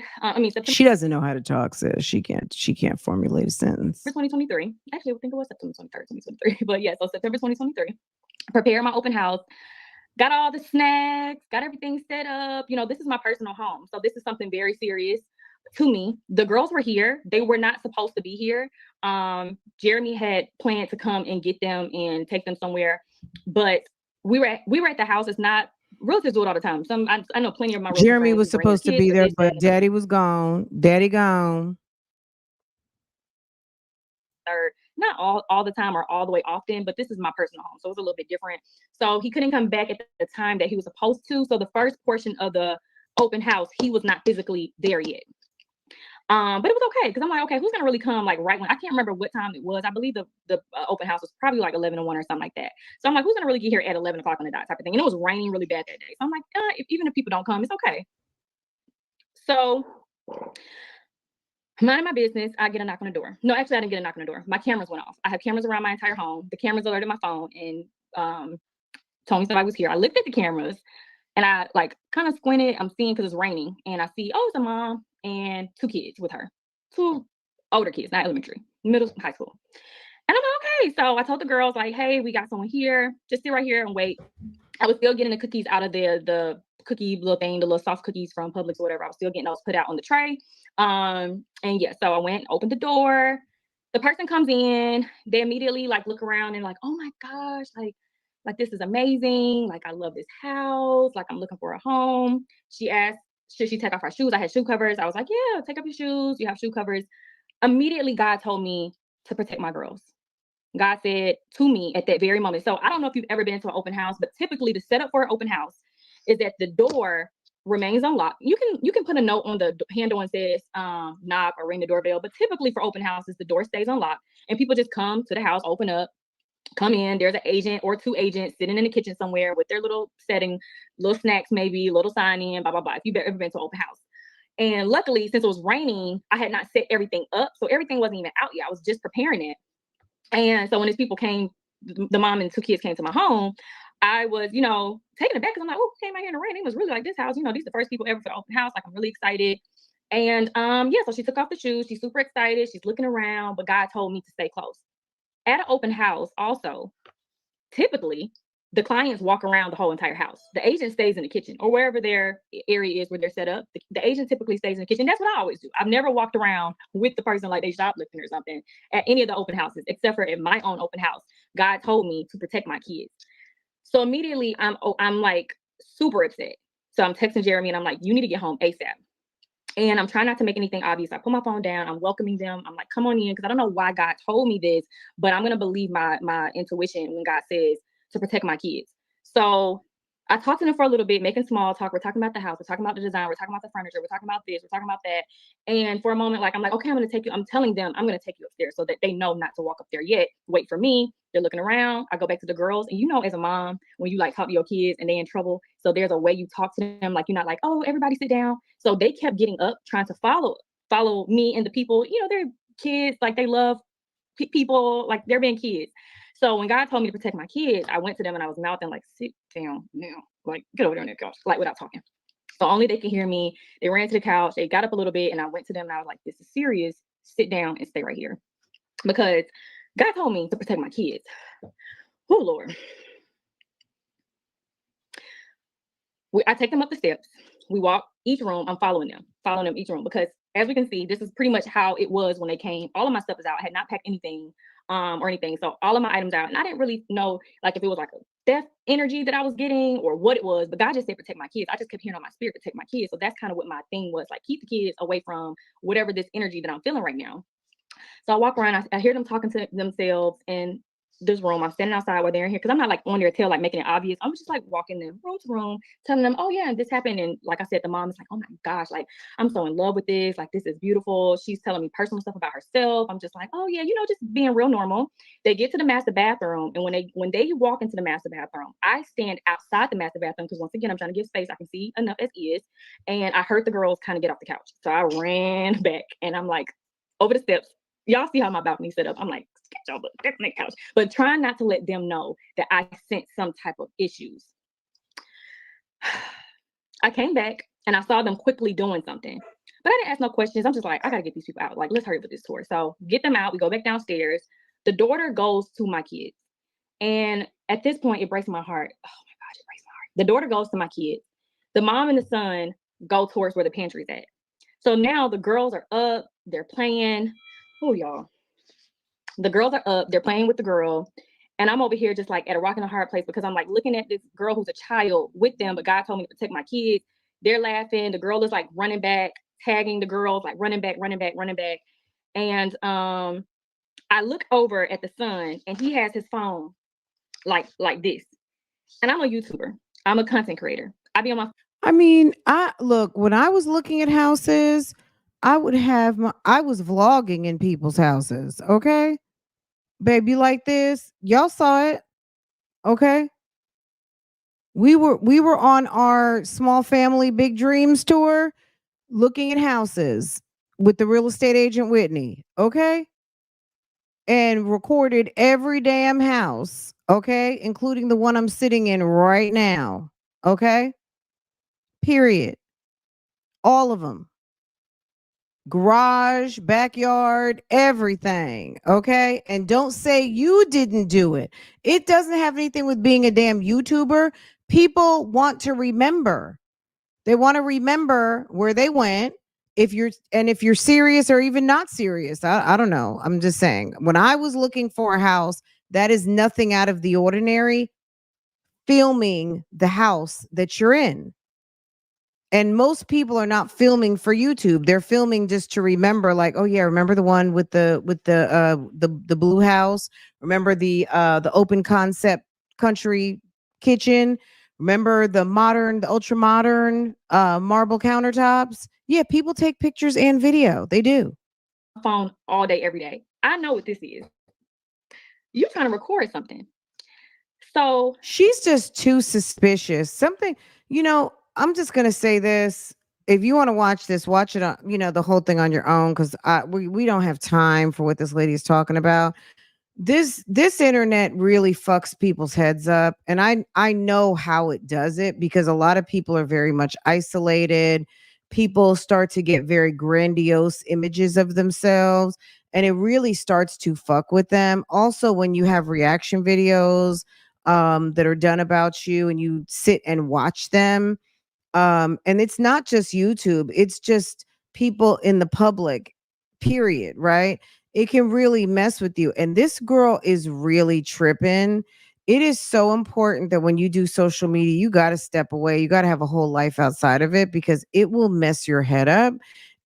September. She doesn't know how to talk, sis. She can't formulate a sentence. 2023. Actually, I think it was September 23rd, 2023. But yeah, so September 2023. Prepared my open house. Got all the snacks, got everything set up. You know, this is my personal home. So this is something very serious to me. The girls were here. They were not supposed to be here. Jeremy had planned to come and get them and take them somewhere, but we were at the house. It's not, realtors do it all the time. I know plenty of my realtor Jeremy friends was bring their supposed to kids, be there, but then daddy was gone. Daddy gone. Or not all the time or all the way often, but this is my personal home, so it's a little bit different. So he couldn't come back at the time that he was supposed to. So the first portion of the open house, he was not physically there yet. But it was okay, because I'm like, okay, who's gonna really come like right when, I can't remember what time it was. I believe the open house was probably like 11 or 1 or something like that. So I'm like, who's gonna really get here at 11 o'clock on the dot type of thing? And it was raining really bad that day. So I'm like, even if people don't come, it's okay. So mind my business, I get a knock on the door. No, actually, I didn't get a knock on the door. My cameras went off. I have cameras around my entire home. The cameras alerted my phone and told me somebody was here. I looked at the cameras and I like kind of squinted. I'm seeing, because it's raining, and I see, oh, it's a mom and 2 kids with her. 2 older kids, not elementary, middle, high school. And I'm like, okay. So I told the girls, like, hey, we got someone here. Just sit right here and wait. I was still getting the cookies out of the cookie little thing, the little soft cookies from Publix or whatever. I was still getting those put out on the tray. And yeah, so I went, opened the door. The person comes in. They immediately like look around and like, oh my gosh, like this is amazing. Like, I love this house. Like, I'm looking for a home. She asked, should she take off her shoes? I had shoe covers. I was like, yeah, take off your shoes. You have shoe covers. Immediately, God told me to protect my girls. God said to me at that very moment. So I don't know if you've ever been to an open house, but typically the setup for an open house is that the door remains unlocked. You can put a note on the handle and says knock or ring the doorbell, but typically for open houses, the door stays unlocked and people just come to the house, open up, come in. There's an agent or 2 agents sitting in the kitchen somewhere with their little setting, little snacks, maybe little sign in, blah, blah, blah. If you've ever been to an open house. And luckily, since it was raining, I had not set everything up. So everything wasn't even out yet. I was just preparing it. And so when these people came, the mom and 2 kids came to my home, I was, taken aback, because I'm like, oh, who came out here in the rain? It was really like this house. These are the first people ever for the open house. Like, I'm really excited. And yeah, so she took off the shoes. She's super excited. She's looking around, but God told me to stay close. At an open house, also, typically, the clients walk around the whole entire house. The agent stays in the kitchen or wherever their area is where they're set up. The agent typically stays in the kitchen. That's what I always do. I've never walked around with the person like they shoplifting or something at any of the open houses, except for at my own open house. God told me to protect my kids. So immediately I'm like super upset. So I'm texting Jeremy and I'm like, you need to get home ASAP. And I'm trying not to make anything obvious. I put my phone down. I'm welcoming them. I'm like, come on in, because I don't know why God told me this, but I'm going to believe my intuition when God says to protect my kids. So I talked to them for a little bit, making small talk. We're talking about the house. We're talking about the design. We're talking about the furniture. We're talking about this. We're talking about that. And for a moment, like, I'm like, okay, I'm telling them I'm going to take you upstairs so that they know not to walk up there yet. Wait for me. They're looking around. I go back to the girls. And as a mom, when you like talk to your kids and they're in trouble, so there's a way you talk to them. Like, you're not like, oh, everybody sit down. So they kept getting up, trying to follow me and the people. They're kids. Like, they love people. Like, they're being kids. So when God told me to protect my kids, I went to them and I was mouthing like, sit down now, like, get over there on that couch, like, without talking. So only they could hear me. They ran to the couch. They got up a little bit and I went to them and I was like, this is serious. Sit down and stay right here, because God told me to protect my kids. Oh Lord. I take them up the steps. We walk each room. I'm following them each room because as we can see, this is pretty much how it was when they came. All of my stuff is out. I had not packed anything or anything. So all of my items out. And I didn't really know like if it was like a death energy that I was getting or what it was. But God just said protect my kids. I just kept hearing on my spirit protect my kids. So that's kind of what my thing was, like keep the kids away from whatever this energy that I'm feeling right now. So I walk around, I hear them talking to themselves in this room. I'm standing outside while they're in here because I'm not like on their tail, like making it obvious. I'm just like walking them room to room, telling them, oh yeah, and this happened. And like I said, the mom is like, oh my gosh, like I'm so in love with this. Like this is beautiful. She's telling me personal stuff about herself. I'm just like, oh yeah, just being real normal. They get to the master bathroom, and when they walk into the master bathroom, I stand outside the master bathroom because once again, I'm trying to give space. I can see enough as is, and I heard the girls kind of get off the couch, so I ran back, and I'm like over the steps. Y'all see how my balcony set up. I'm like, y'all, but that's my couch. But trying not to let them know that I sense some type of issues. I came back and I saw them quickly doing something. But I didn't ask no questions. I'm just like, I gotta get these people out. Like, let's hurry up with this tour. So get them out. We go back downstairs. The daughter goes to my kids. And at this point, it breaks my heart. Oh my gosh, it breaks my heart. The daughter goes to my kids. The mom and the son go towards where the pantry's at. So now the girls are up. They're playing. Oh, y'all. The girls are up. They're playing with the girl. And I'm over here just like at a rock and a hard place because I'm like looking at this girl who's a child with them, but God told me to protect my kids. They're laughing. The girl is like running back, tagging the girls, like running back. And I look over at the son and he has his phone like this. And I'm a YouTuber. I'm a content creator. I be on my I mean, I look, when I was looking at houses, I was vlogging in people's houses, okay? Baby like this. Y'all saw it, okay? We were on our small family big dreams tour looking at houses with the real estate agent Whitney, okay? And recorded every damn house, okay? Including the one I'm sitting in right now, okay? Period. All of them. Garage, backyard, everything. Okay. And don't say you didn't do it. It doesn't have anything with being a damn YouTuber. People want to remember. They want to remember where they went. If you're serious or even not serious, I don't know. I'm just saying, when I was looking for a house, that is nothing out of the ordinary. Filming the house that you're in. And most people are not filming for YouTube. They're filming just to remember, like, oh yeah, remember the one with the blue house? Remember the open concept country kitchen? Remember the ultra modern marble countertops? Yeah, people take pictures and video. They do. phone all day, every day. I know what this is. You're trying to record something. So She's just too suspicious. Something, I'm just gonna say this. If you want to watch this, watch it on, the whole thing on your own, because we don't have time for what this lady is talking about. This internet really fucks people's heads up, and I know how it does it, because a lot of people are very much isolated. People start to get very grandiose images of themselves, and it really starts to fuck with them. Also, when you have reaction videos that are done about you and you sit and watch them, and it's not just YouTube, it's just people in the public, period, right? It can really mess with you. And this girl is really tripping. It is so important that when you do social media, you got to step away. You got to have a whole life outside of it, because it will mess your head up.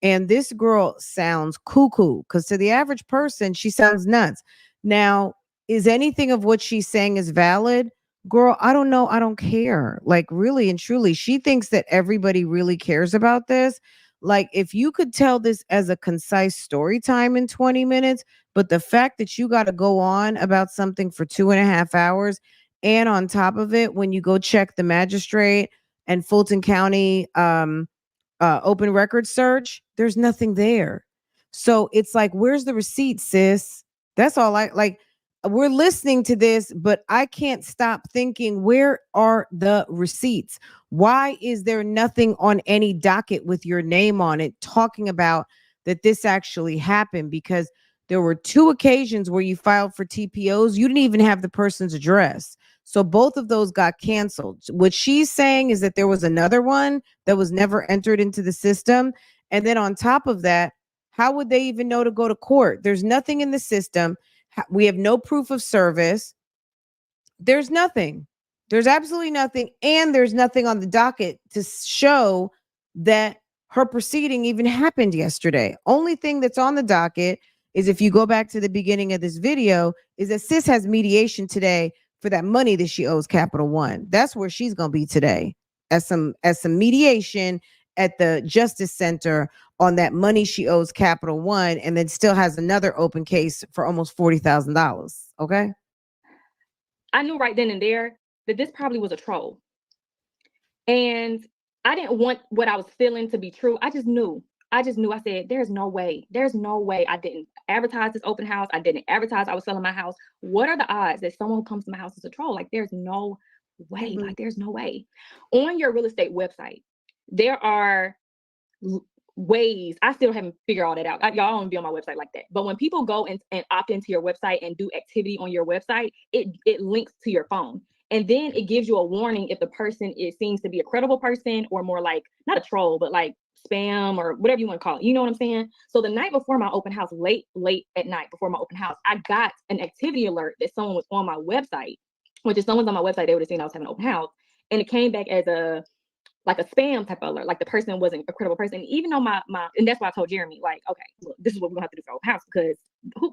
And this girl sounds cuckoo, because to the average person, she sounds nuts. Now, is anything of what she's saying is valid? Girl, I don't know. I don't care. Like, really and truly, she thinks that everybody really cares about this. Like, if you could tell this as a concise story time in 20 minutes, but the fact that you got to go on about something for 2.5 hours, and on top of it, when you go check the magistrate and Fulton County open record search, there's nothing there. So it's like, where's the receipt, sis? That's all I like. We're listening to this, but I can't stop thinking, where are the receipts? Why is there nothing on any docket with your name on it talking about that this actually happened? Because There were 2 occasions where you filed for TPOs. You didn't even have the person's address. So both of those got canceled. What she's saying is that there was another one that was never entered into the system. And then on top of that, how would they even know to go to court? There's nothing in the system. We have no proof of service. There's nothing. There's absolutely nothing. And there's nothing on the docket to show that her proceeding even happened yesterday. Only thing that's on the docket is, if you go back to the beginning of this video, is that sis has mediation today for that money that she owes Capital One. That's where she's going to be today, as some mediation at the Justice Center on that money she owes Capital One, and then still has another open case for almost $40,000. Okay. I knew right then and there that this probably was a troll. And I didn't want what I was feeling to be true. I just knew. I said, there's no way. There's no way. I didn't advertise this open house. I didn't advertise I was selling my house. What are the odds that someone who comes to my house is a troll? Like, there's no way. Like, there's no way. On your real estate website, there are ways. I still haven't figured all that out. Y'all don't be on my website like that. But when people go and opt into your website and do activity on your website, it links to your phone. And then it gives you a warning if the person seems to be a credible person, or more like, not a troll, but like spam or whatever you want to call it. You know what I'm saying? So the night before my open house, late at night before my open house, I got an activity alert that someone was on my website, which if someone's on my website, they would have seen I was having an open house. And it came back as a spam type of alert, like the person wasn't a credible person. Even though and that's why I told Jeremy, like, okay, look, this is what we're gonna have to do for open house, because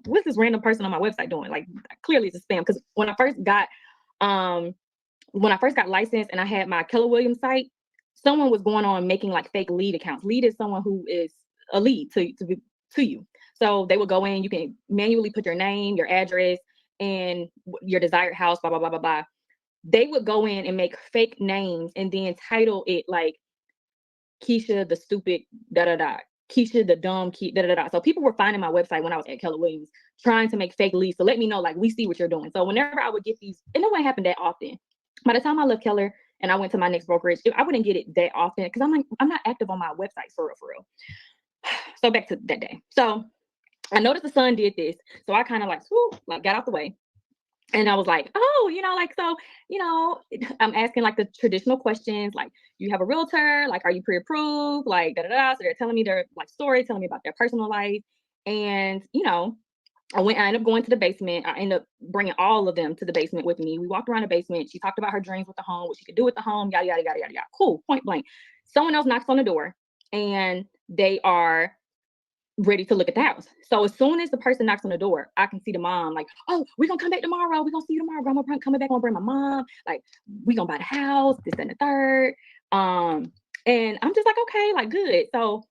what's this random person on my website doing? Like, clearly it's a spam. Because when I first got licensed and I had my Keller Williams site, someone was going on making like fake lead accounts. Lead is someone who is a lead to you. So they would go in, you can manually put your name, your address, and your desired house, blah, blah, blah, blah, blah. They would go in and make fake names and then title it like Keisha the stupid, da-da-da. Keisha the dumb, da-da-da. So people were finding my website when I was at Keller Williams, trying to make fake leads to let me know, like, we see what you're doing. So whenever I would get these, and it wouldn't happen that often. By the time I left Keller and I went to my next brokerage, I wouldn't get it that often, because I'm like, I'm not active on my website for real. So back to that day. So I noticed the son did this. So I kind of like got out the way. And I was like, oh, I'm asking like the traditional questions, like, you have a realtor, like, are you pre-approved, like, da-da-da. So they're telling me their like story, telling me about their personal life. And, I ended up going to the basement. I ended up bringing all of them to the basement with me. We walked around the basement. She talked about her dreams with the home, what she could do with the home, yada, yada, yada, yada, yada. Cool, point blank. Someone else knocks on the door and they are ready to look at the house. So as soon as the person knocks on the door, I can see the mom like, oh, we're going to come back tomorrow. We're going to see you tomorrow. Grandma coming back. I'm going to bring my mom. Like, we're going to buy the house, this and the third. And I'm just like, okay, like, good. So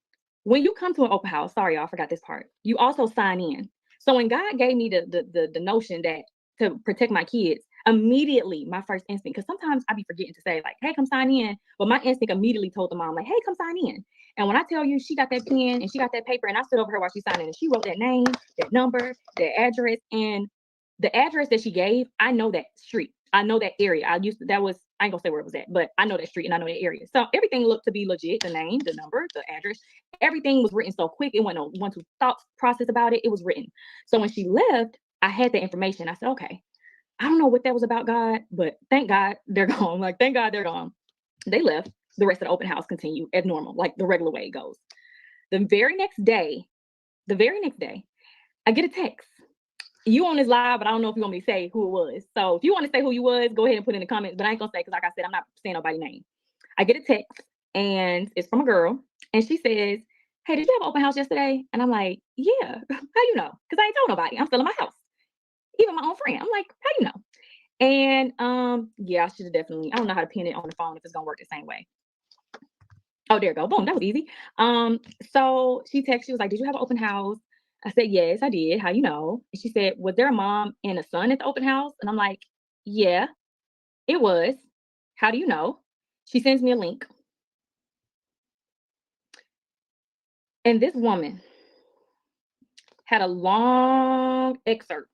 when you come to an open house, sorry, y'all, I forgot this part. You also sign in. So when God gave me the notion that to protect my kids, immediately my first instinct, because sometimes I be forgetting to say like, hey, come sign in. But my instinct immediately told the mom like, hey, come sign in. And when I tell you, she got that pen and she got that paper, and I stood over her while she signed in, and she wrote that name, that number, that address, and the address that she gave, I know that street. I know that area. I ain't gonna say where it was at, but I know that street and I know that area. So everything looked to be legit. The name, the number, the address, everything was written so quick. It wasn't one to thought process about it. It was written. So when she left, I had the information. I said, okay, I don't know what that was about, God, but thank God they're gone. Like, thank God they're gone. They left. The rest of the open house continued as normal, like the regular way it goes. The very next day, I get a text. You on this live, but I don't know if you want me to say who it was. So if you want to say who you was, go ahead and put in the comments, but I ain't gonna say, because like I said, I'm not saying nobody's name. I get a text and it's from a girl, and she says, hey, did you have an open house yesterday? And I'm like, yeah. How you know? Because I ain't told nobody. I'm still in my house. Even my own friend. I'm like, how you know? And yeah, I should have definitely, I don't know how to pin it on the phone if it's gonna work the same way. Oh, there you go. Boom, that was easy. So she texted, she was like, did you have an open house? I said, yes, I did. How you know? And she said, was there a mom and a son at the open house? And I'm like, yeah, it was. How do you know? She sends me a link. And this woman had a long excerpt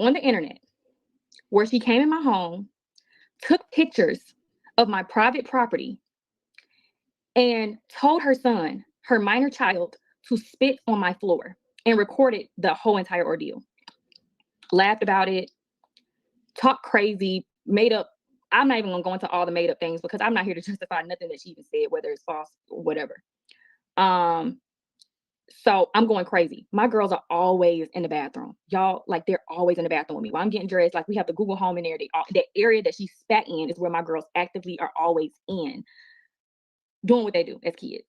on the internet where she came in my home, took pictures of my private property, and told her son, her minor child, to spit on my floor. and recorded the whole entire ordeal. Laughed about it, talked crazy, made up. I'm not even gonna go into all the made up things because I'm not here to justify nothing that she even said, whether it's false or whatever. So I'm going crazy. My girls are always in the bathroom. Y'all, like, they're always in the bathroom with me. While I'm getting dressed, like, we have the Google Home in there. The area that she spat in is where my girls actively are always in, doing what they do as kids.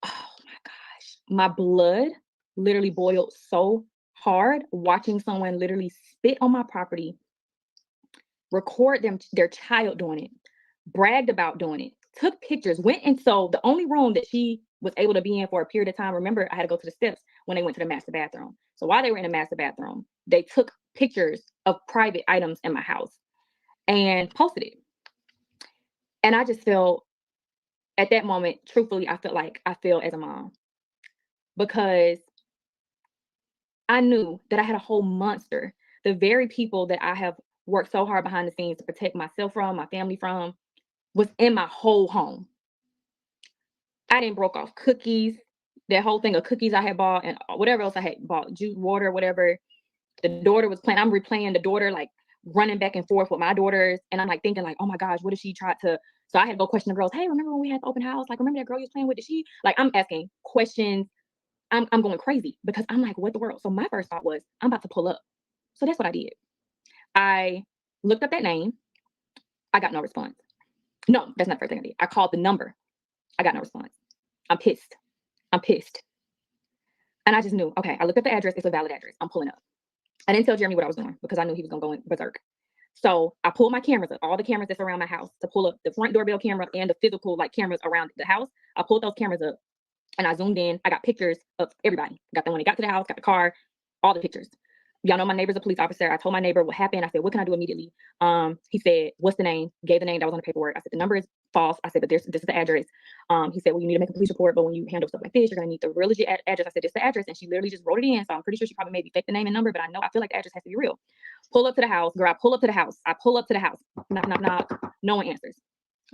Oh my gosh. My blood literally boiled so hard watching someone literally spit on my property, record their child doing it, bragged about doing it, took pictures, went and so the only room that she was able to be in for a period of time. Remember, I had to go to the steps when they went to the master bathroom. So while they were in the master bathroom, they took pictures of private items in my house and posted it. And I just felt at that moment, truthfully, I felt like I failed as a mom because I knew that I had a whole monster. The very people that I have worked so hard behind the scenes to protect myself from, my family from, was in my whole home. I didn't broke off cookies, that whole thing of cookies I had bought and whatever else I had bought, juice, water, whatever. The daughter was playing. I'm replaying the daughter, like running back and forth with my daughters. And I'm like thinking like, oh my gosh, what if she tried to, so I had to go question the girls. Hey, remember when we had the open house? Like, remember that girl you was playing with? Did she, like, I'm asking questions. I'm going crazy because I'm like, what the world? So my first thought was, I'm about to pull up. So that's what I did. I looked up that name. I got no response. No, that's not the first thing I did. I called the number. I got no response. I'm pissed. And I just knew, okay, I looked at the address. It's a valid address. I'm pulling up. I didn't tell Jeremy what I was doing because I knew he was going to go in berserk. So I pulled my cameras up, all the cameras that's around my house, to pull up the front doorbell camera and the physical like cameras around the house. I pulled those cameras up and I zoomed in. I got pictures of everybody. Got them when they got to the house, got the car, all the pictures. Y'all know my neighbor's a police officer. I told my neighbor what happened. I said, what can I do immediately? He said, what's the name? Gave the name that was on the paperwork. I said, the number is false. I said, but this is the address. He said, well, you need to make a police report, but when you handle stuff like this, you're going to need the real legit address. I said, this is the address. And she literally just wrote it in. So I'm pretty sure she probably maybe faked the name and number, but I feel like the address has to be real. Pull up to the house. Girl, I pull up to the house. Knock, knock, knock. No one answers.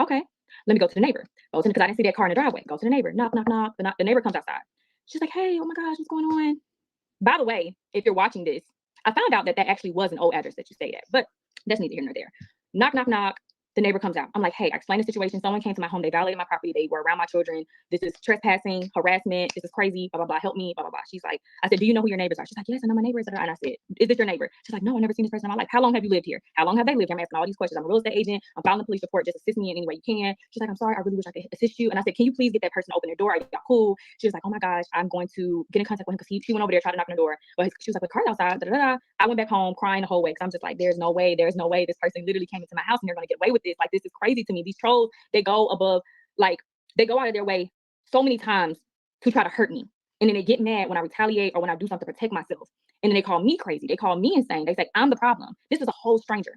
Okay. Let me go to the neighbor. Because I didn't see that car in the driveway. Go to the neighbor. Knock, knock, knock. The neighbor comes outside. She's like, hey, oh my gosh, what's going on? By the way, if you're watching this, I found out that actually was an old address that you stayed at, but that's neither here nor there. Knock, knock, knock. The neighbor comes out. I'm like, hey, I explained the situation. Someone came to my home. They violated my property. They were around my children. This is trespassing, harassment. This is crazy. Blah, blah, blah. Help me. Blah, blah, blah. She's like, I said, do you know who your neighbors are? She's like, yes, I know my neighbors. And I said, is this your neighbor? She's like, no, I've never seen this person in my life. How long have you lived here? How long have they lived here? I'm asking all these questions. I'm a real estate agent. I'm filing a police report. Just assist me in any way you can. She's like, I'm sorry. I really wish I could assist you. And I said, can you please get that person to open their door? Are y'all cool? She was like, oh my gosh, I'm going to get in contact with him because he went over there, tried to knock on the door. But she was like, the car's outside. Da, da, da. I went back home crying the whole way because I'm just like, there's no way. This person literally came into my house and they're going to get away with this. Like, this is crazy to me. These trolls, they go above, like, they go out of their way so many times to try to hurt me. And then they get mad when I retaliate or when I do something to protect myself. And then they call me crazy. They call me insane. They say, I'm the problem. This is a whole stranger.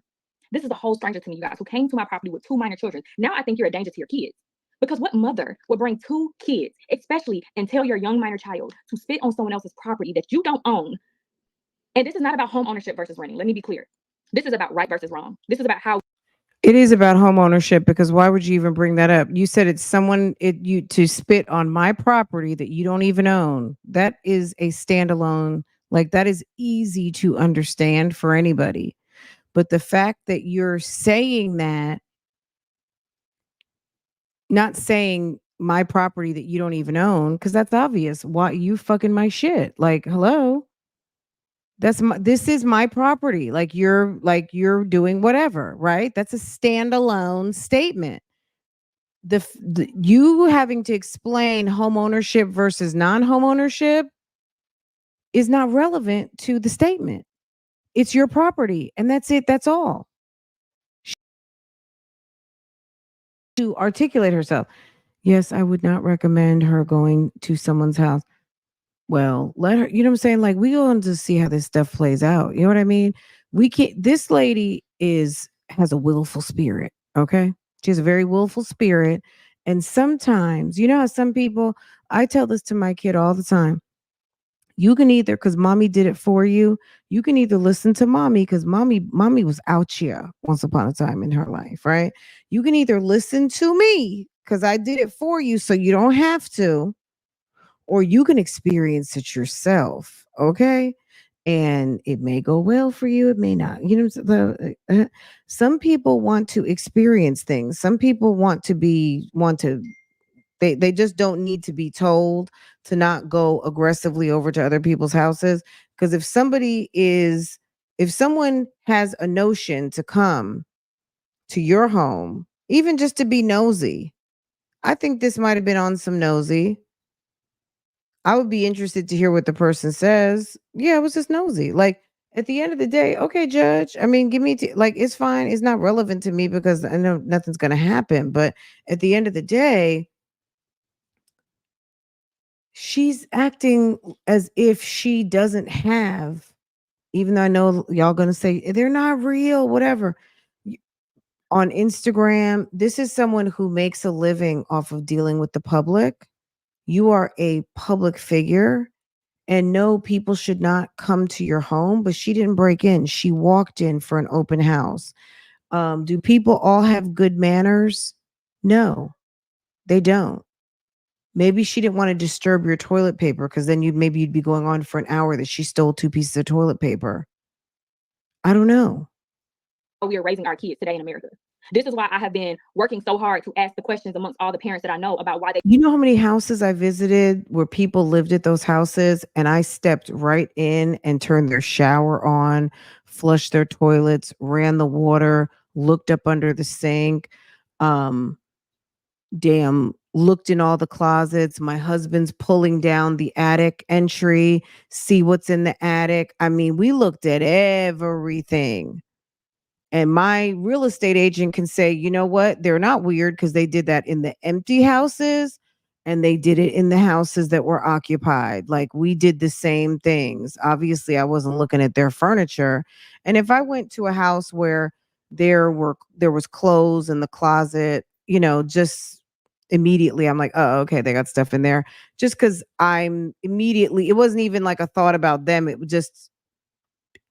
This is a whole stranger to me, you guys, who came to my property with 2 minor children. Now I think you're a danger to your kids. Because what mother would bring 2 kids, especially, and tell your young minor child to spit on someone else's property that you don't own? And this is not about home ownership versus renting. Let me be clear. This is about right versus wrong. This is about how. It is about home ownership, because why would you even bring that up? You said it's you to spit on my property that you don't even own. That is a standalone, like, that is easy to understand for anybody. But the fact that you're saying that, not saying my property that you don't even own, because that's obvious. Why you fucking my shit? Like, hello? This is my property. Like, you're doing whatever, right? That's a standalone statement. You having to explain home ownership versus non-home ownership is not relevant to the statement. It's your property, and that's it. That's all. To articulate herself. Yes, I would not recommend her going to someone's house. Well, let her, you know what I'm saying? Like, we going to see how this stuff plays out. You know what I mean? We can't, this lady has a willful spirit. Okay. She has a very willful spirit. And sometimes, you know how some people, I tell this to my kid all the time. You can either, because mommy did it for you, you can either listen to mommy, because mommy was out here once upon a time in her life, right? You can either listen to me because I did it for you so you don't have to, or you can experience it yourself. Okay. And it may go well for you, it may not. Some people want to experience things. Some people want to they just don't need to be told to not go aggressively over to other people's houses. Because if someone has a notion to come to your home, even just to be nosy, I think this might have been on some nosy. I would be interested to hear what the person says. Yeah, it was just nosy. Like at the end of the day, okay, judge. I mean, give me like it's fine. It's not relevant to me because I know nothing's going to happen. But at the end of the day, she's acting as if she doesn't have. Even though I know y'all going to say they're not real, whatever. On Instagram, this is someone who makes a living off of dealing with the public. You are a public figure. And no, people should not come to your home, but she didn't break in. She walked in for an open house. Do people all have good manners? No, they don't. Maybe she didn't want to disturb your toilet paper because then you'd be going on for an hour that she stole 2 pieces of toilet paper. I don't know. We are raising our kids today in America. This is why I have been working so hard to ask the questions amongst all the parents that I know about why they. You know how many houses I visited where people lived at those houses and I stepped right in and turned their shower on, flushed their toilets, ran the water, looked up under the sink, looked in all the closets. My husband's pulling down the attic entry, see what's in the attic. I mean, we looked at everything. And my real estate agent can say, you know what? They're not weird because they did that in the empty houses and they did it in the houses that were occupied. Like we did the same things. Obviously, I wasn't looking at their furniture. And if I went to a house where there was clothes in the closet, just immediately I'm like, oh, okay, they got stuff in there. Just because it wasn't even like a thought about them. It was just,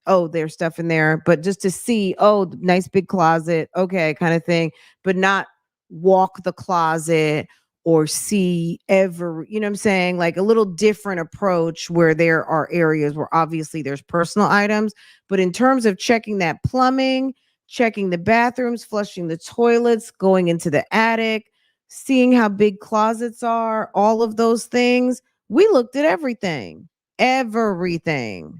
oh, there's stuff in there, but just to see, oh, nice big closet, okay, kind of thing, but not walk the closet or see you know what I'm saying? Like a little different approach where there are areas where obviously there's personal items, but in terms of checking that plumbing, checking the bathrooms, flushing the toilets, going into the attic, seeing how big closets are, all of those things, we looked at everything. Everything.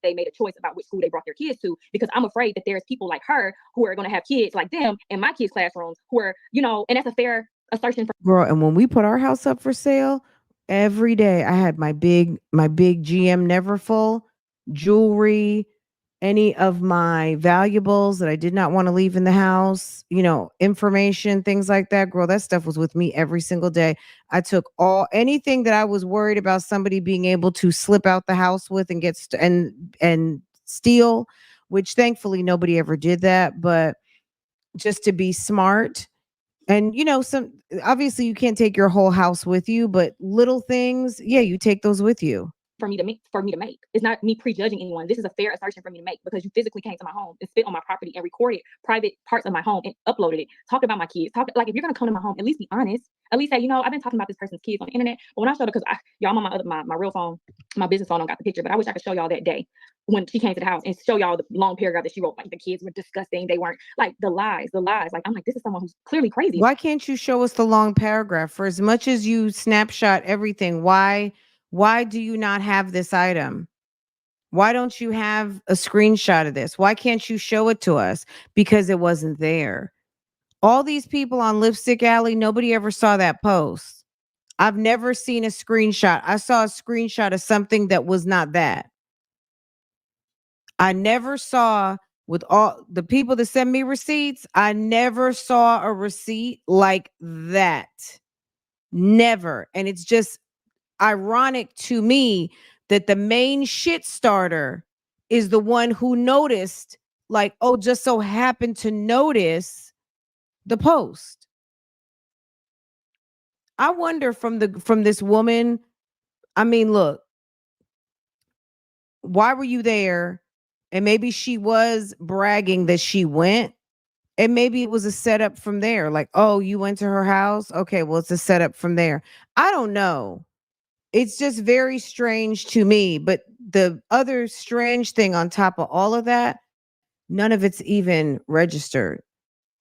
They made a choice about which school they brought their kids to, because I'm afraid that there's people like her who are going to have kids like them in my kids' classrooms who are, and that's a fair assertion. Girl, and when we put our house up for sale, every day I had my big GM never full jewelry, any of my valuables that I did not want to leave in the house, information, things like that. Girl, that stuff was with me every single day. I took anything that I was worried about somebody being able to slip out the house with and get and steal, which thankfully nobody ever did that, but just to be smart. And some obviously you can't take your whole house with you, but little things, yeah, you take those with you. For me to make. It's not me prejudging anyone. This is a fair assertion for me to make because you physically came to my home and spit on my property and recorded private parts of my home and uploaded it. Talk about my kids. Like if you're gonna come to my home, at least be honest. At least say, I've been talking about this person's kids on the internet. But when I showed her, because y'all on my real phone, my business phone, I don't got the picture, but I wish I could show y'all that day when she came to the house and show y'all the long paragraph that she wrote. Like the kids were disgusting. They weren't, like the lies. Like I'm like, this is someone who's clearly crazy. Why can't you show us the long paragraph? For as much as you snapshot everything, why do you not have this item? Why don't you have a screenshot of this? Why can't you show it to us? Because it wasn't there. All these people on Lipstick Alley, nobody ever saw that post. I've never seen a screenshot. I saw a screenshot of something that was not that. I never saw, with all the people that send me receipts, I never saw a receipt like that. Never. And it's just ironic to me that the main shit starter is the one who noticed, like, oh, just so happened to notice the post. I wonder from this woman, I mean, look, why were you there? And maybe she was bragging that she went. And maybe it was a setup from there. Like, oh, you went to her house? Okay, well, it's a setup from there. I don't know. It's just very strange to me. But the other strange thing on top of all of that, none of it's even registered.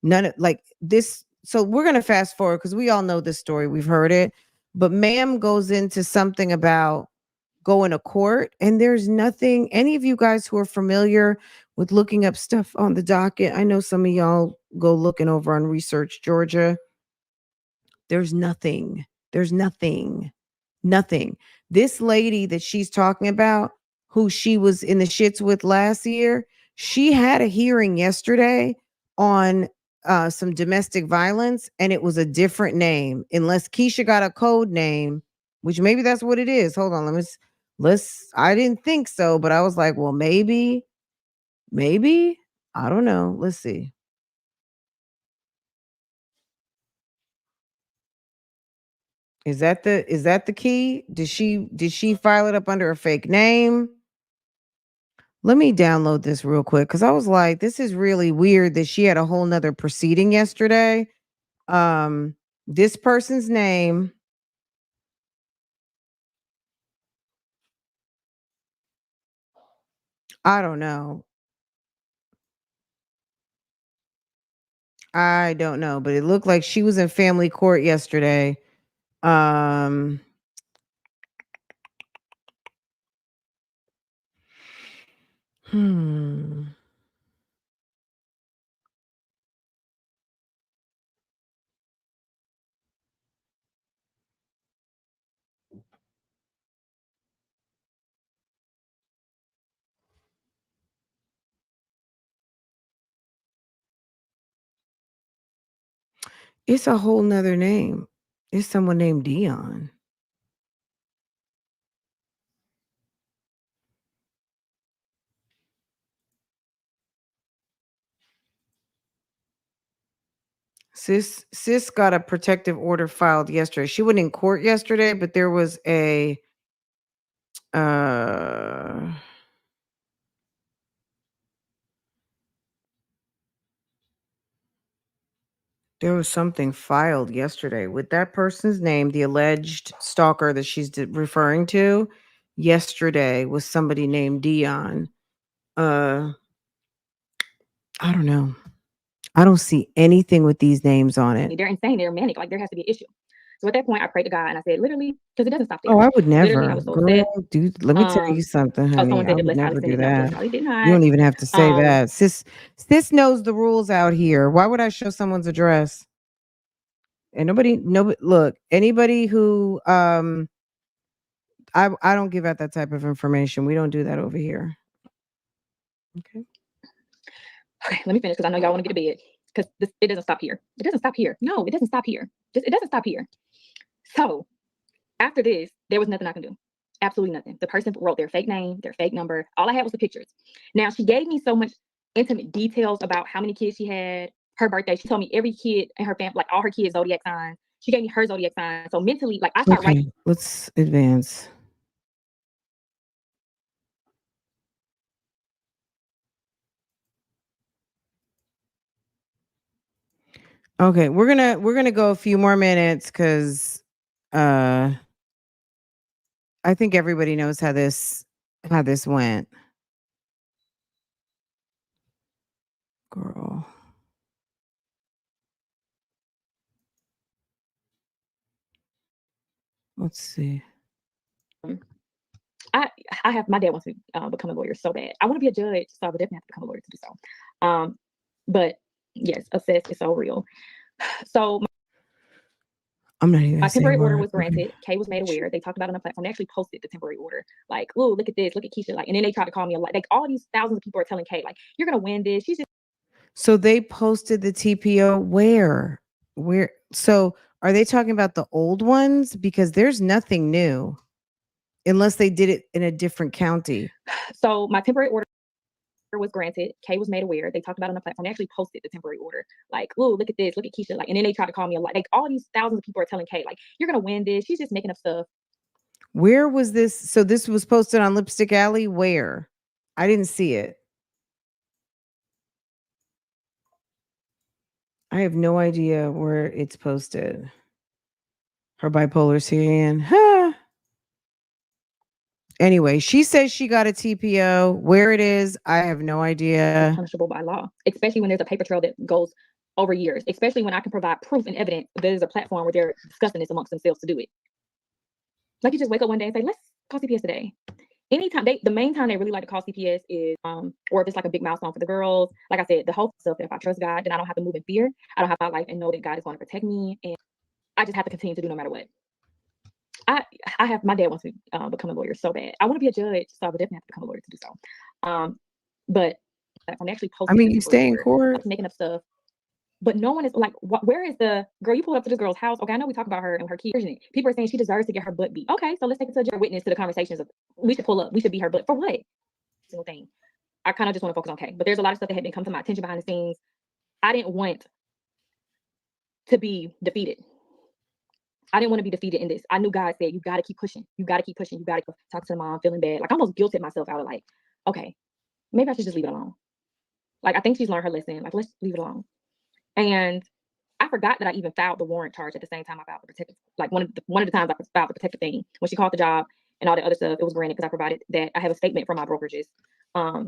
None of like this. So we're gonna fast forward because we all know this story. We've heard it. But ma'am goes into something about going to court, and there's nothing. Any of you guys who are familiar with looking up stuff on the docket, I know some of y'all go looking over on Research Georgia. There's nothing. There's nothing. Nothing. This lady that she's talking about, who she was in the shits with last year, she had a hearing yesterday on some domestic violence, and it was a different name. Unless Keisha got a code name, which maybe that's what it is. Hold on, let's. I didn't think so, but I was like, well, maybe. I don't know. Let's see. Is that the key? Did she file it up under a fake name? Let me download this real quick because I was like, this is really weird that she had a whole nother proceeding yesterday. This person's name. I don't know. I don't know, but it looked like she was in family court yesterday. Um, hmm. It's a whole nother name. It's someone named Dion. Sis got a protective order filed yesterday. She went in court yesterday, but there was a uh there was something filed yesterday with that person's name, the alleged stalker that she's referring to. Yesterday was somebody named Dion. Uh, I don't know. I don't see anything with these names on it. They're insane. They're manic. Like there has to be an issue. So at that point, I prayed to God and I said, literally, because it doesn't stop there. Oh, I would Literally, I never. was so Girl, upset. dude, let me tell you something, Oh, honey. someone I said that would Bless Holly never said do it. No, Bless that. Holly did You not. don't even have to say that. Sis knows the rules out here. Why would I show someone's address? And nobody look, anybody who I don't give out that type of information. We don't do that over here. Okay. Okay, let me finish because I know y'all want to get to bed. Because it doesn't stop here. It doesn't stop here. No, it doesn't stop here. It doesn't stop here. So after this, there was nothing I can do. Absolutely nothing. The person wrote their fake name, their fake number. All I had was the pictures. Now she gave me so much intimate details about how many kids she had, her birthday. She told me every kid in her family, like all her kids' zodiac signs. She gave me her zodiac sign. So mentally, like I start writing. Okay, let's advance. Okay, we're gonna go a few more minutes because uh I think everybody knows how this went. Girl. Let's see. I have my dad wants me to become a lawyer so bad. I want to be a judge, so I would definitely have to become a lawyer to do so. But yes, obsessed is so real. So I'm not even my gonna say a temporary order word. was granted. Kay was made aware. They talked about it on the platform. They actually posted the temporary order. Like, oh, look at this. Look at Keisha. Like, and then they tried to call me a like all these thousands of people are telling Kay, like, you're gonna win this. She's just So they posted the TPO where? Where so are they talking about the old ones? Because there's nothing new unless they did it in a different county. so my temporary order was granted. Kay was made aware. They talked about it on the platform. They actually posted the temporary order. Like, oh, look at this. Look at Keisha. Like, and then they tried to call me a like all these thousands of people are telling Kay, like, you're gonna win this. She's just making up stuff. Where was this? So this was posted on Lipstick Alley. Where? I didn't see it. I have no idea where it's posted. Her bipolar Syrian. Huh. Anyway, she says she got a TPO. Where it is, I have no idea. Punishable by law, especially when there's a paper trail that goes over years, especially when I can provide proof and evidence. There's a platform where they're discussing this amongst themselves to do it. Like you just wake up one day and say, let's call CPS today. Anytime the main time they really like to call CPS is or if it's like a big milestone for the girls. Like I said, the whole stuff that if I trust God, then I don't have to move in fear. I don't have my life and know that God is going to protect me, and I just have to continue to do no matter what. I have my dad wants me to become a lawyer so bad. I want to be a judge, so I would definitely have to become a lawyer to do so. But I'm actually posting. I mean, you stay in court, making up stuff. But no one is like, where is the girl? You pulled up to this girl's house. Okay, I know we talk about her and her kids. People are saying she deserves to get her butt beat. Okay, so let's take it to a witness to the conversations of we should pull up. We should beat her butt for what? Single thing. I kind of just want to focus on Kay. But there's a lot of stuff that had been come to my attention behind the scenes. I didn't want to be defeated. I didn't want to be defeated in this. I knew God said, you got to keep pushing. You got to keep pushing. You got to talk to the mom, feeling bad. Like I almost guilted myself out of like, okay, maybe I should just leave it alone. Like I think she's learned her lesson. Like let's leave it alone. And I forgot that I even filed the warrant charge at the same time I filed the protective. Like one of the times I filed the protective thing when she called the job and all the other stuff, it was granted because I provided that I have a statement from my brokerages.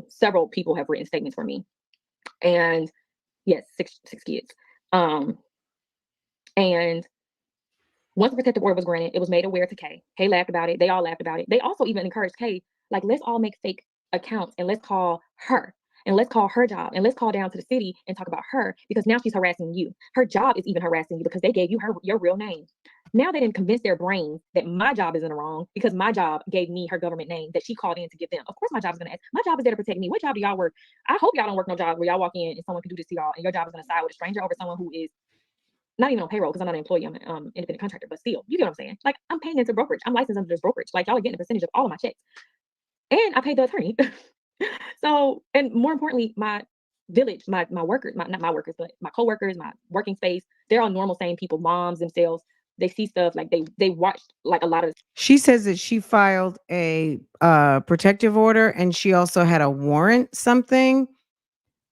Several people have written statements for me, and yes, six kids. And once the protective order was granted, it was made aware to Kay. Kay laughed about it. They all laughed about it. They also even encouraged Kay, like, let's all make fake accounts and let's call her. And let's call her job and let's call down to the city and talk about her because now she's harassing you. Her job is even harassing you because they gave you your real name. Now they didn't convince their brains that my job isn't wrong because my job gave me her government name that she called in to give them. Of course, my job is going to ask. My job is there to protect me. What job do y'all work? I hope y'all don't work no job where y'all walk in and someone can do this to y'all and your job is going to side with a stranger over someone who is not even on payroll because I'm not an employee. I'm an independent contractor, but still, you get what I'm saying? Like I'm paying into brokerage. I'm licensed under this brokerage. Like y'all are getting a percentage of all of my checks. And I paid the attorney. So, and more importantly, my village, my workers, not my workers, but my coworkers, my working space, they're all normal, same people, moms themselves. They see stuff like they watched like a lot of. She says that she filed a protective order and she also had a warrant something.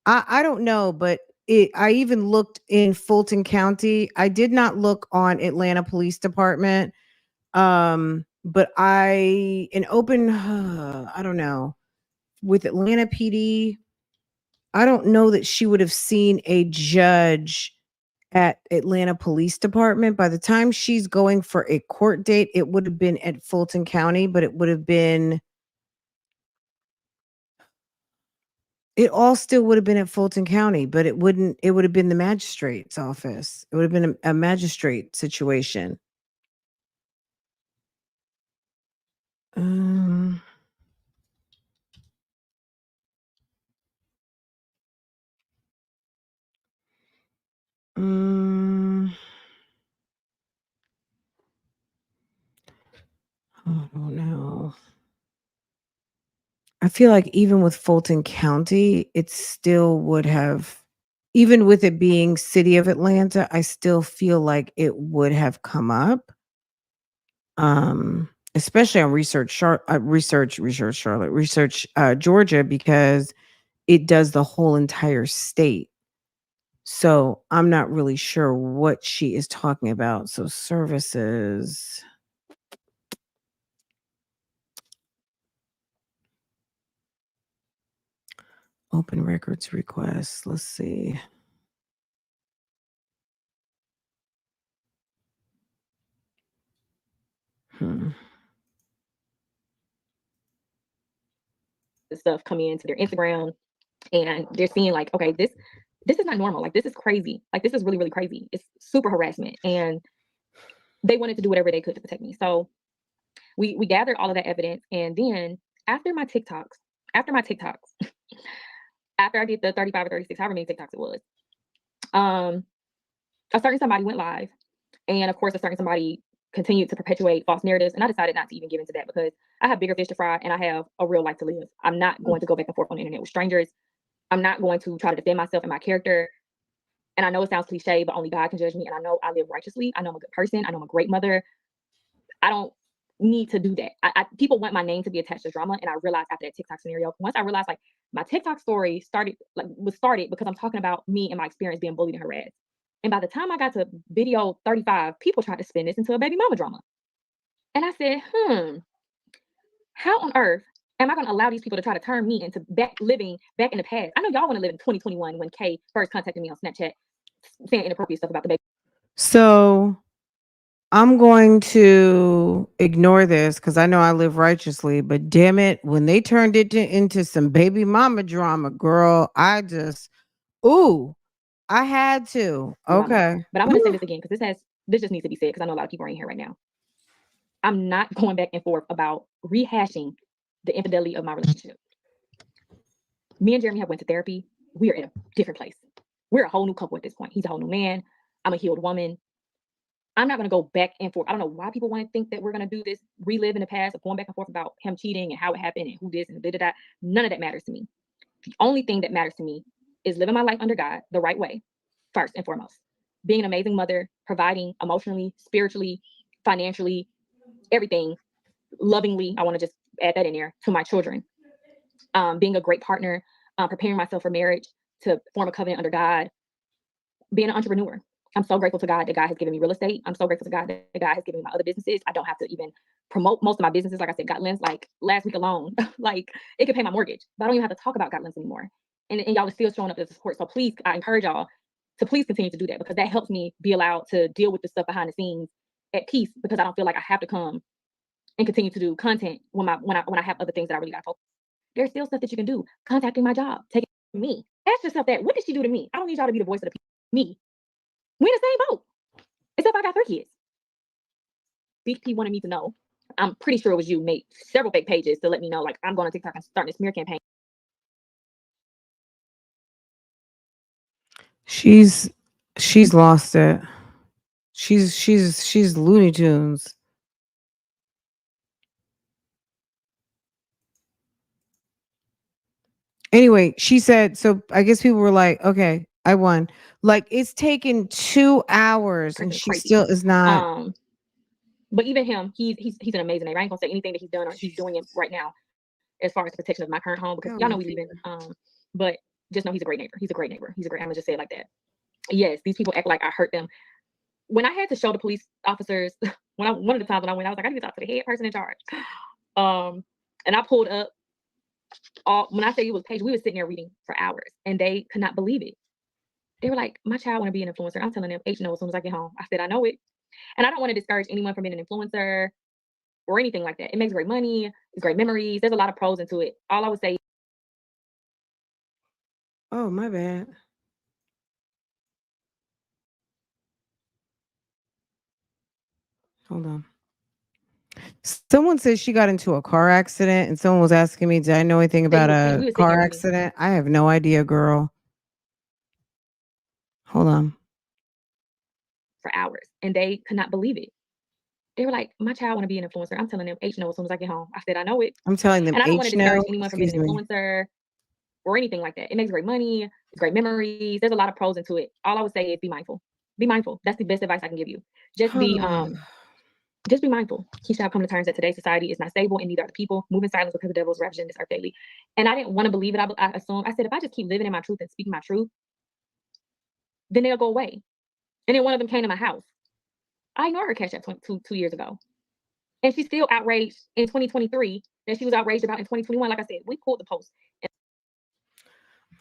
I don't know, but I even looked in Fulton County. I did not look on Atlanta Police Department. But I don't know. With Atlanta PD, I don't know that she would have seen a judge at Atlanta Police Department. By the time she's going for a court date, it would have been at Fulton County, but it all still would have been at Fulton County, but it would have been the magistrate's office. It would have been a magistrate situation. I don't know. I feel like even with Fulton County, it still would have, even with it being City of Atlanta, I still feel like it would have come up. Especially on research Georgia, because it does the whole entire state. So I'm not really sure what she is talking about. So services. Open records request. Let's see. Stuff coming into their Instagram and they're seeing like, okay, this is not normal. Like this is crazy. Like this is really, really crazy. It's super harassment. And they wanted to do whatever they could to protect me. So we gathered all of that evidence. And then after my TikToks, after I did the 35 or 36, however many TikToks it was, a certain somebody went live. And of course, a certain somebody continued to perpetuate false narratives. And I decided not to even get into that because I have bigger fish to fry and I have a real life to live. I'm not going to go back and forth on the internet with strangers. I'm not going to try to defend myself and my character. And I know it sounds cliche, but only God can judge me. And I know I live righteously. I know I'm a good person. I know I'm a great mother. I don't need to do that. People want my name to be attached to drama. And I realized after that TikTok scenario, once I realized like my TikTok story was started because I'm talking about me and my experience being bullied and harassed. And by the time I got to video 35, people tried to spin this into a baby mama drama. And I said, How on earth am I going to allow these people to try to turn me into living back in the past? I know y'all want to live in 2021 when Kay first contacted me on Snapchat saying inappropriate stuff about the baby. So I'm going to ignore this because I know I live righteously, but damn it, when they turned it into some baby mama drama, girl, I just, ooh, I had to. Okay. But I'm going to say this again because this just needs to be said because I know a lot of people are in here right now. I'm not going back and forth about rehashing the infidelity of my relationship. Me and Jeremy have went to therapy. We are in a different place. We're a whole new couple at this point. He's a whole new man. I'm a healed woman. I'm not going to go back and forth. I don't know why people want to think that we're going to do this, relive in the past of going back and forth about him cheating and how it happened and who this and da. None of that matters to me. The only thing that matters to me is living my life under God the right way, first and foremost. Being an amazing mother, providing emotionally, spiritually, financially, everything, lovingly. I want to just add that in there to my children. Being a great partner, preparing myself for marriage, to form a covenant under God, being an entrepreneur. I'm so grateful to God that God has given me real estate. I'm so grateful to God that God has given me my other businesses. I don't have to even promote most of my businesses. Like I said, Godlands, like last week alone, like it could pay my mortgage, but I don't even have to talk about Godlands anymore. And y'all are still showing up as support. So please, I encourage y'all to please continue to do that because that helps me be allowed to deal with the stuff behind the scenes at peace because I don't feel like I have to come and continue to do content when I have other things that I really got to focus. There's still stuff that you can do. Contacting my job, taking me. Ask yourself that. What did she do to me? I don't need y'all to be the voice of the people. Me. We in the same boat. Except I got 3 kids. BP wanted me to know. I'm pretty sure it was you made several fake pages to let me know, like, I'm going to TikTok and starting a smear campaign. She's lost it. She's Looney Tunes. Anyway, she said, so I guess people were like, okay, I won. Like it's taken 2 hours and she Crazy. still is not. But even him, he's an amazing neighbor. I ain't gonna say anything that he's done or he's doing it right now as far as the protection of my current home because y'all know we leaving. But just know he's a great neighbor. He's a great neighbor. I'm gonna just say it like that. Yes, these people act like I hurt them. When I had to show the police officers, one of the times when I went, I was like, I need to talk to the head person in charge. And I pulled up when I say it was page, we were sitting there reading for hours and they could not believe it. They were like, my child want to be an influencer. I'm telling them, know as soon as I get home. I said, I know it. And I don't want to discourage anyone from being an influencer or anything like that. It makes great money. It's great memories. There's a lot of pros into it. All I would say. Oh, my bad. Hold on. Someone says she got into a car accident and someone was asking me, did I know anything about a car accident? I have no idea, girl. Hold on. For hours and they could not believe it. They were like, my child want to be an influencer. I'm telling them, know as soon as I get home. I said, I know it. I'm telling them, and I don't want to discourage anyone from being an influencer or anything like that. It makes great money. It's great memories. There's a lot of pros into it. All I would say is be mindful. Be mindful. That's the best advice I can give you. Just be mindful. Keisha, I've come to terms that today's society is not stable and neither are the people. Move in silence because the devil is ravaging this earth daily. And I didn't want to believe it. I assumed, I said, if I just keep living in my truth and speaking my truth, then they'll go away. And then one of them came to my house. I ignored her cash app 2 years ago. And she's still outraged in 2023 that she was outraged about in 2021. Like I said, we pulled the post.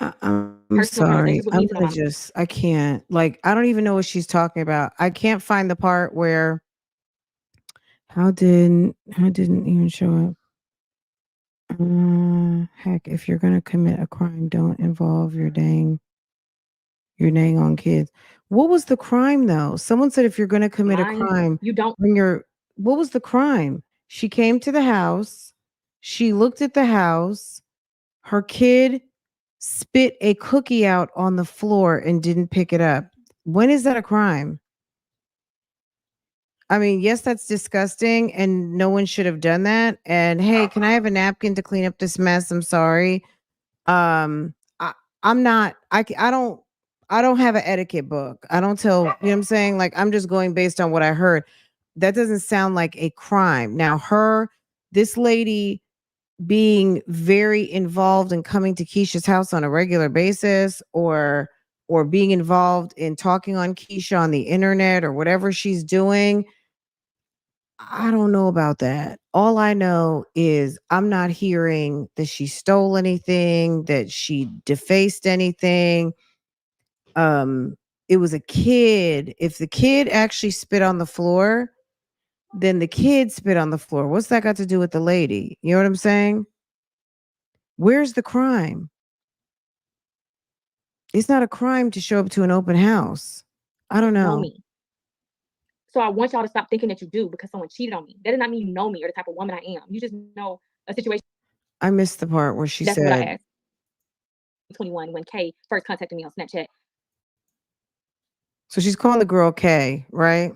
I'm sorry. I can't. Like, I don't even know what she's talking about. I can't find the part where how didn't even show up. Heck, if you're gonna commit a crime, don't involve your dang on kids. What was the crime though? Someone said if you're gonna commit a crime, you don't bring your. What was the crime? She came to the house. She looked at the house. Her kid spit a cookie out on the floor and didn't pick it up. When is that a crime? I mean, yes, that's disgusting and no one should have done that. And hey, can I have a napkin to clean up this mess? I'm sorry. I'm not, I don't have an etiquette book. I don't tell, you know what I'm saying? Like, I'm just going based on what I heard. That doesn't sound like a crime. Now, this lady being very involved in coming to Keisha's house on a regular basis or being involved in talking on Keisha on the internet or whatever she's doing, I don't know about that. All I know is I'm not hearing that she stole anything, that she defaced anything. Um, it was a kid. If the kid actually spit on the floor, then the kid spit on the floor. What's that got to do with the lady? You know what I'm saying? Where's the crime? It's not a crime to show up to an open house. I don't Know know. me. So I want y'all to stop thinking that you do because someone cheated on me. That does not mean you know me or the type of woman I am. You just know a situation. I missed the part where she That's what I said, asked. 21 when Kay first contacted me on Snapchat. so she's calling the girl K, right?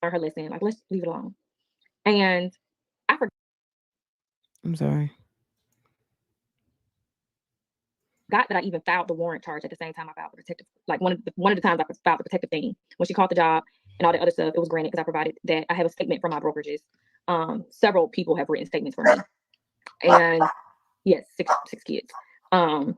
Learn her lesson. Like, let's leave it alone. And I I'm sorry. forgot that I even filed the warrant charge at the same time I filed the protective. Like one of the times I filed the protective thing when she called the job and all the other stuff, it was granted because I provided that I have a statement from my brokerages. Several people have written statements for me, and yes, six kids. And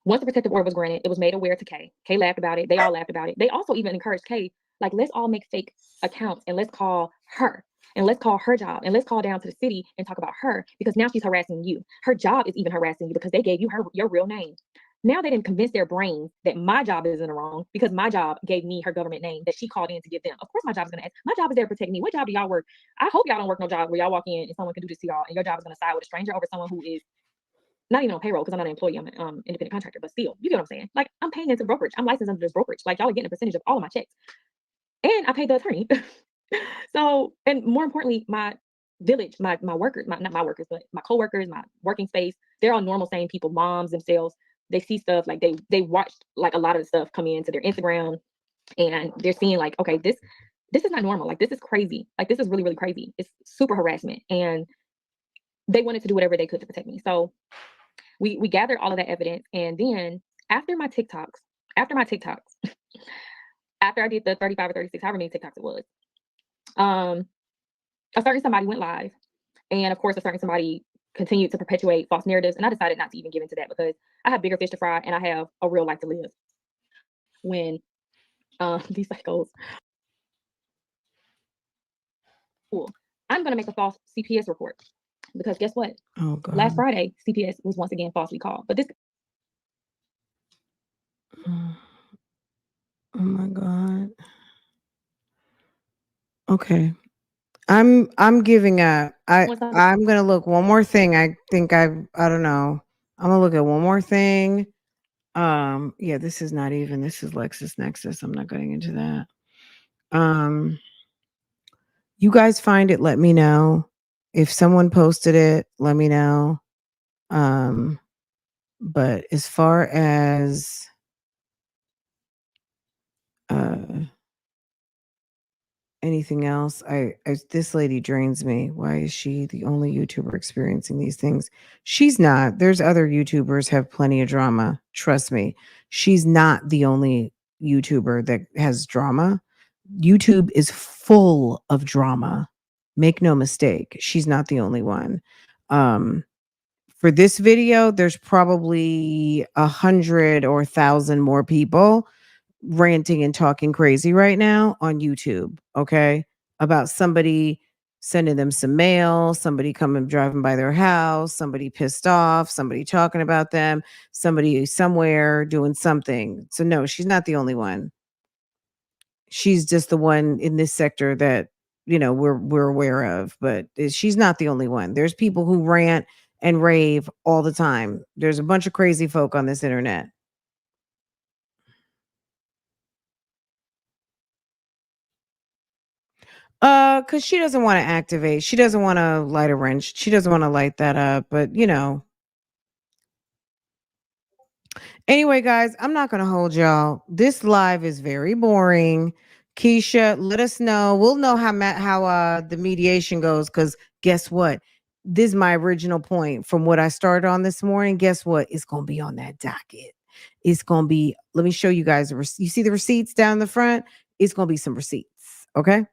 once the protective order was granted, it was made aware to Kay. Kay laughed about it. They all laughed about it. They also even encouraged Kay, like, let's all make fake accounts and let's call her and let's call her job and let's call down to the city and talk about her because now she's harassing you. Her job is even harassing you because they gave you your real name. Now they didn't convince their brains that my job isn't wrong because my job gave me her government name that she called in to give them. Of course, my job is going to ask. My job is there to protect me. What job do y'all work? I hope y'all don't work no job where y'all walk in and someone can do this to y'all and your job is going to side with a stranger over someone who is not even on payroll because I'm not an employee, I'm an independent contractor, but still, you get what I'm saying? Like, I'm paying into brokerage. I'm licensed under this brokerage. Like, y'all are getting a percentage of all of my checks. And I paid the attorney. So, and more importantly, my village, my workers, not my workers, but my coworkers, my working space, they're all normal, sane people, moms themselves. They see stuff like they watched like a lot of the stuff come into their Instagram and they're seeing like, okay, this is not normal. Like, this is crazy. Like, this is really, really crazy. It's super harassment. And they wanted to do whatever they could to protect me. So we gathered all of that evidence, and then after my TikToks, after I did the 35 or 36, however many TikToks it was, a certain somebody went live, and of course, a certain somebody continued to perpetuate false narratives, and I decided not to even get into that because I have bigger fish to fry, and I have a real life to live. When these cycles, cool, I'm gonna make a false CPS report because guess what? Oh God. Last Friday, CPS was once again falsely called, but this. Oh my God. Okay. I'm giving up. I'm gonna look one more thing. I think I don't know. I'm gonna look at one more thing. Yeah, this is not even, this is LexisNexis. I'm not getting into that. You guys find it, let me know. If someone posted it, let me know. But as far as anything else, I this lady drains me. Why is she the only YouTuber experiencing these things? She's not. There's other YouTubers have plenty of drama. Trust me. She's not the only YouTuber that has drama. YouTube is full of drama. Make no mistake. She's not the only one. For this video, there's probably 100 or 1,000 more people ranting and talking crazy right now on YouTube, okay? About somebody sending them some mail, somebody coming driving by their house, somebody pissed off, somebody talking about them, somebody somewhere doing something. So no, she's not the only one. She's just the one in this sector that, you know, we're aware of, but she's not the only one. There's people who rant and rave all the time. There's a bunch of crazy folk on this internet. Because she doesn't want to activate. She doesn't want to light a wrench. She doesn't want to light that up. But you know. Anyway, guys, I'm not gonna hold y'all. This live is very boring. Keisha, let us know. We'll know how the mediation goes. Because guess what? This is my original point from what I started on this morning. Guess what? It's gonna be on that docket. It's gonna be. Let me show you guys. You see the receipts down the front? It's gonna be some receipts. Okay.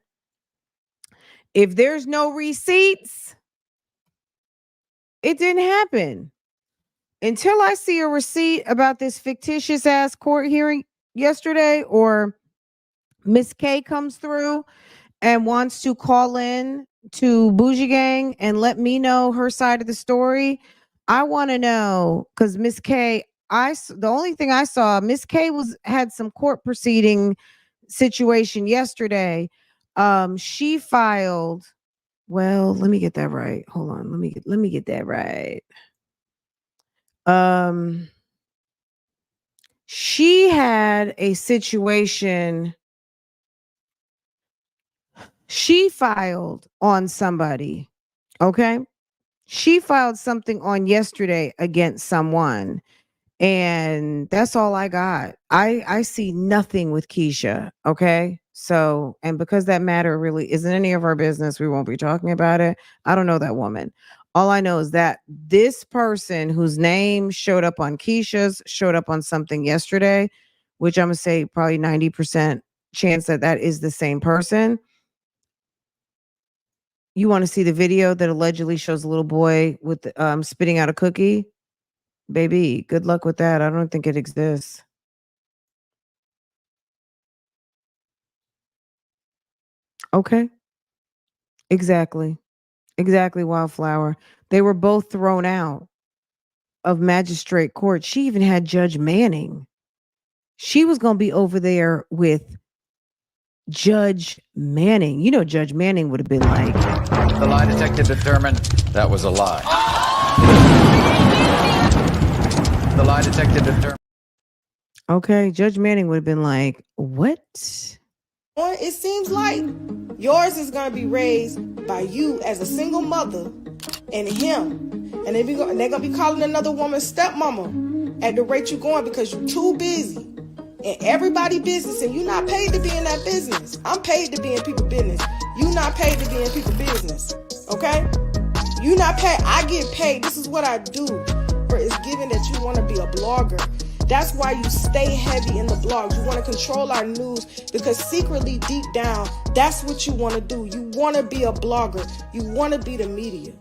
If there's no receipts, it didn't happen. until I see a receipt about this fictitious ass court hearing yesterday, or Miss K comes through and wants to call in to Bougie Gang and let me know her side of the story, I want to know, because Miss K, the only thing I saw, Miss K had some court proceeding situation yesterday. She filed. Well, let me get that right. Hold on. Let me get that right. She had a situation. She filed on somebody. Okay. She filed something on yesterday against someone. And that's all I got. I see nothing with Keisha. Okay. So, and because that matter really isn't any of our business, we won't be talking about it. I don't know that woman. All I know is that this person whose name showed up on Keisha's showed up on something yesterday, which I'm going to say probably 90% chance that that is the same person. You want to see the video that allegedly shows a little boy with spitting out a cookie? Baby, good luck with that. I don't think it exists. Okay. Exactly. Exactly, Wildflower. They were both thrown out of magistrate court. She even had Judge Manning. She was going to be over there with Judge Manning. You know, Judge Manning would have been like, The lie detector determined that was a lie. The lie detector determined. okay, Judge Manning would have been like, what? It seems like yours is going to be raised by you as a single mother and him. And they're going to be calling another woman stepmama at the rate you're going because you're too busy. And everybody business, and you're not paid to be in that business. I'm paid to be in people's business. You're not paid to be in people's business. Okay? You're not paid. I get paid. This is what I do. It's given that you want to be a blogger. That's why you stay heavy in the blogs. You want to control our news because secretly, deep down, that's what you want to do. You want to be a blogger. You want to be the media.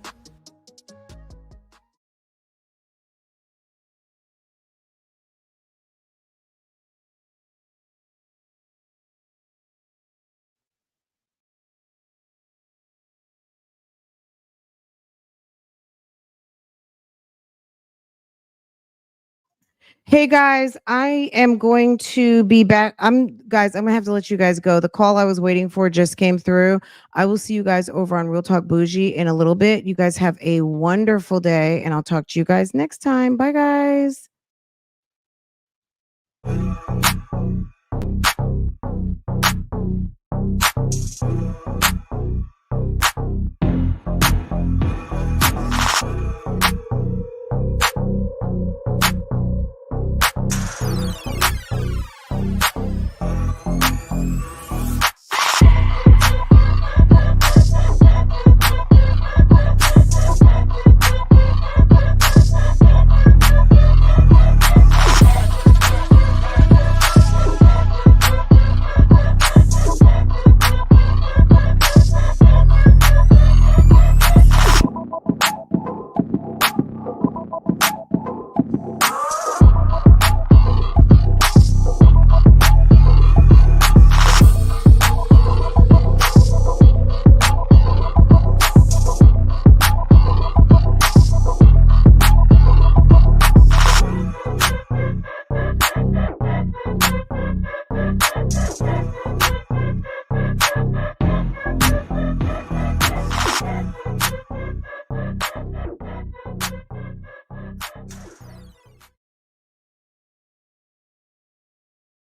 Hey guys, I am going to be back. I'm gonna have to let you guys go. The call I was waiting for just came through. I will see you guys over on Real Talk Bougie in a little bit. You guys have a wonderful day, and I'll talk to you guys next time. Bye, guys.